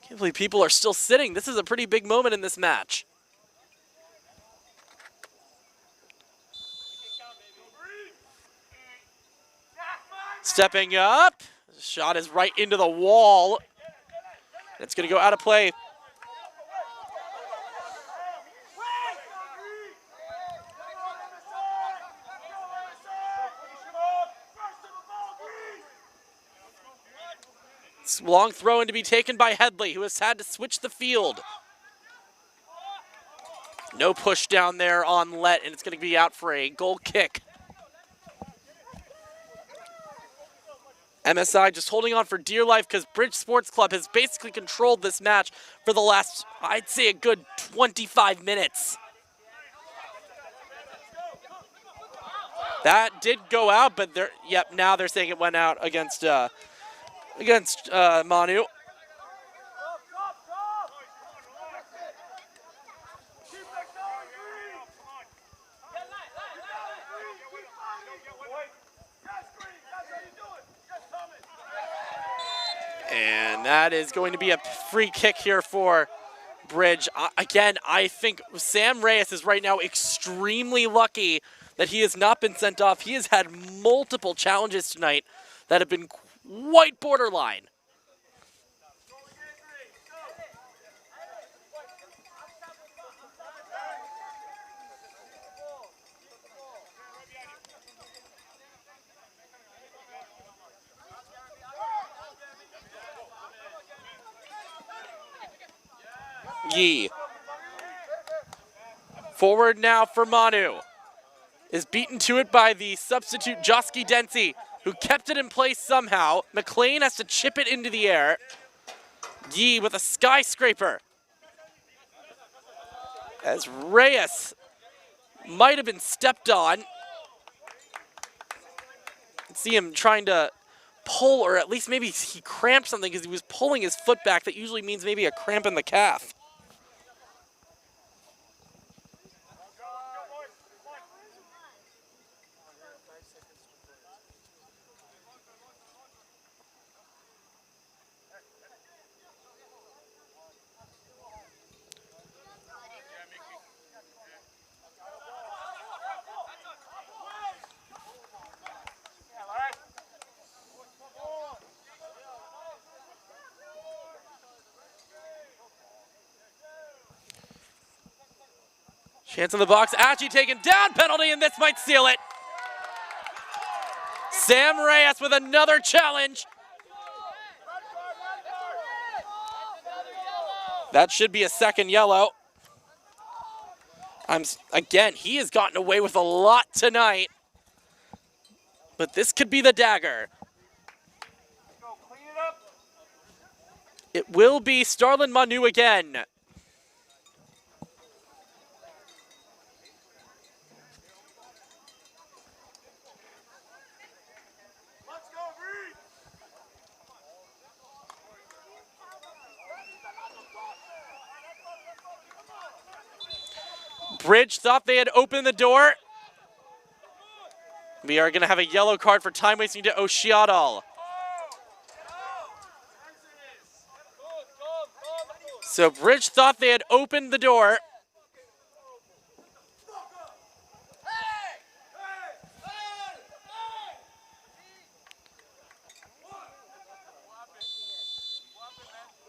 Can't believe people are still sitting. This is a pretty big moment in this match. Stepping up. The shot is right into the wall. It's going to go out of play. Long throw in to be taken by Headley, who has had to switch the field. No push down there on Let, and it's going to be out for a goal kick. MSI just holding on for dear life because Bridge Sports Club has basically controlled this match for the last, I'd say, a good 25 minutes. That did go out, but now they're saying it went out against Manu. And that is going to be a free kick here for Bridge. Again, I think Sam Reyes is right now extremely lucky that he has not been sent off. He has had multiple challenges tonight that have been quite borderline. Yee. Forward now for Manu. Is beaten to it by the substitute Joski Densi, who kept it in place somehow. McLean has to chip it into the air. Yee with a skyscraper. As Reyes might have been stepped on. You can see him trying to pull, or at least maybe he cramped something because he was pulling his foot back. That usually means maybe a cramp in the calf. Chance in the box, Achi taken down, penalty, and this might seal it. Sam Reyes with another challenge. That should be a second yellow. Again, he has gotten away with a lot tonight. But this could be the dagger. It will be Starlin Manu again. Bridge thought they had opened the door. We are going to have a yellow card for time wasting to Oshiadal. So Bridge thought they had opened the door.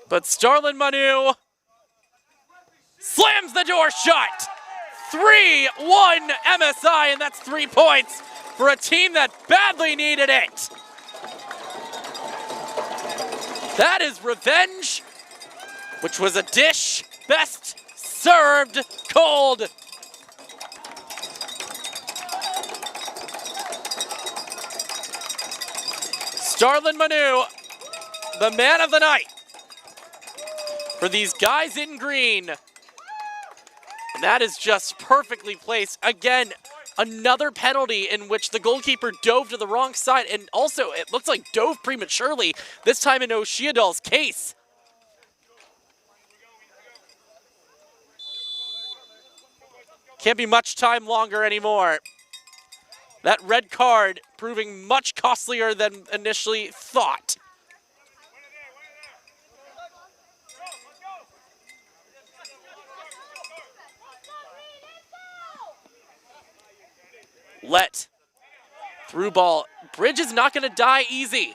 But Starlin Manu slams the door shut. 3-1 MSI, and that's 3 points for a team that badly needed it. That is revenge, which was a dish best served cold. Starlin Manu, the man of the night for these guys in green. And that is just perfectly placed. Again, another penalty in which the goalkeeper dove to the wrong side, and also it looks like dove prematurely, this time in Oshiadal's case. Can't be much time longer anymore. That red card proving much costlier than initially thought. Let through ball. Bridge is not going to die easy.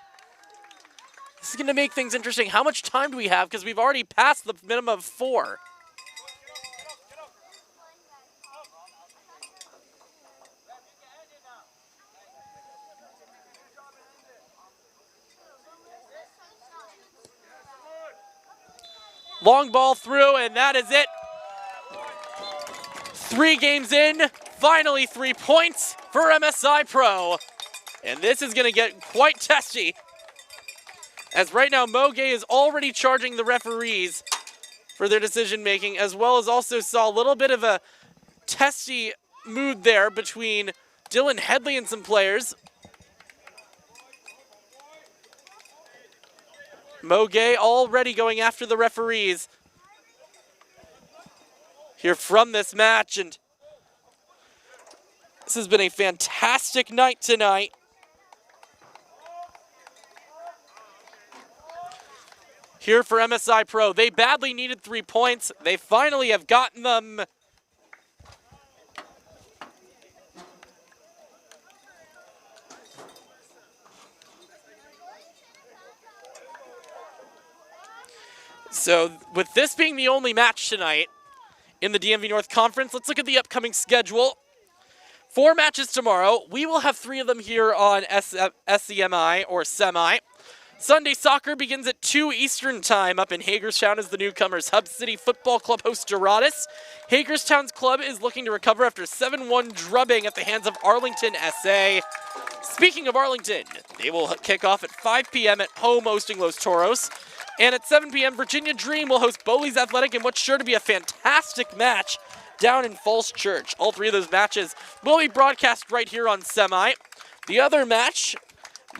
This is going to make things interesting. How much time do we have? Because we've already passed the minimum of 4. Long ball through, and that is it. 3 games in, finally 3 points for MSI Pro. And this is going to get quite testy, as right now Mogay is already charging the referees for their decision making, as well as also saw a little bit of a testy mood there between Dylan Headley and some players. Mogay already going after the referees here from this match, and this has been a fantastic night tonight. Here for MSI Pro. They badly needed 3 points. They finally have gotten them. So with this being the only match tonight in the DMV North Conference, let's look at the upcoming schedule. 4 matches tomorrow. We will have 3 of them here on SEMI or Semi. Sunday soccer begins at 2 Eastern time up in Hagerstown as the newcomers Hub City Football Club host Dorados. Hagerstown's club is looking to recover after 7-1 drubbing at the hands of Arlington SA. Speaking of Arlington, they will kick off at 5 p.m. at home hosting Los Toros. And at 7 p.m., Virginia Dream will host Bowleys Athletic in what's sure to be a fantastic match down in Falls Church. All 3 of those matches will be broadcast right here on Semi. The other match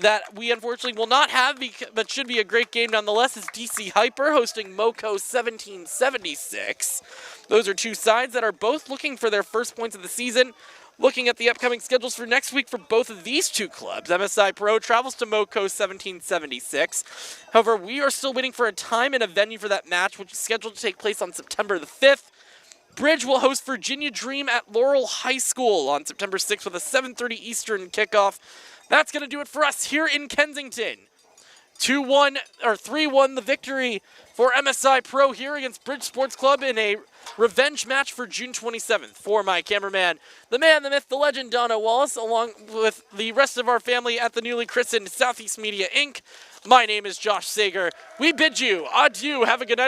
that we unfortunately will not have, but should be a great game nonetheless, is DC Hyper hosting Moco 1776. Those are 2 sides that are both looking for their first points of the season. Looking at the upcoming schedules for next week for both of these 2 clubs, MSI Pro travels to Moco 1776. However, we are still waiting for a time and a venue for that match, which is scheduled to take place on September the 5th. Bridge will host Virginia Dream at Laurel High School on September 6th with a 7:30 Eastern kickoff. That's going to do it for us here in Kensington. 2-1 or 3-1 the victory for MSI Pro here against Bridge Sports Club in a revenge match for June 27th. For my cameraman, the man, the myth, the legend, Donna Wallace, along with the rest of our family at the newly christened Southeast Media Inc., my name is Josh Sager. We bid you adieu. Have a good night.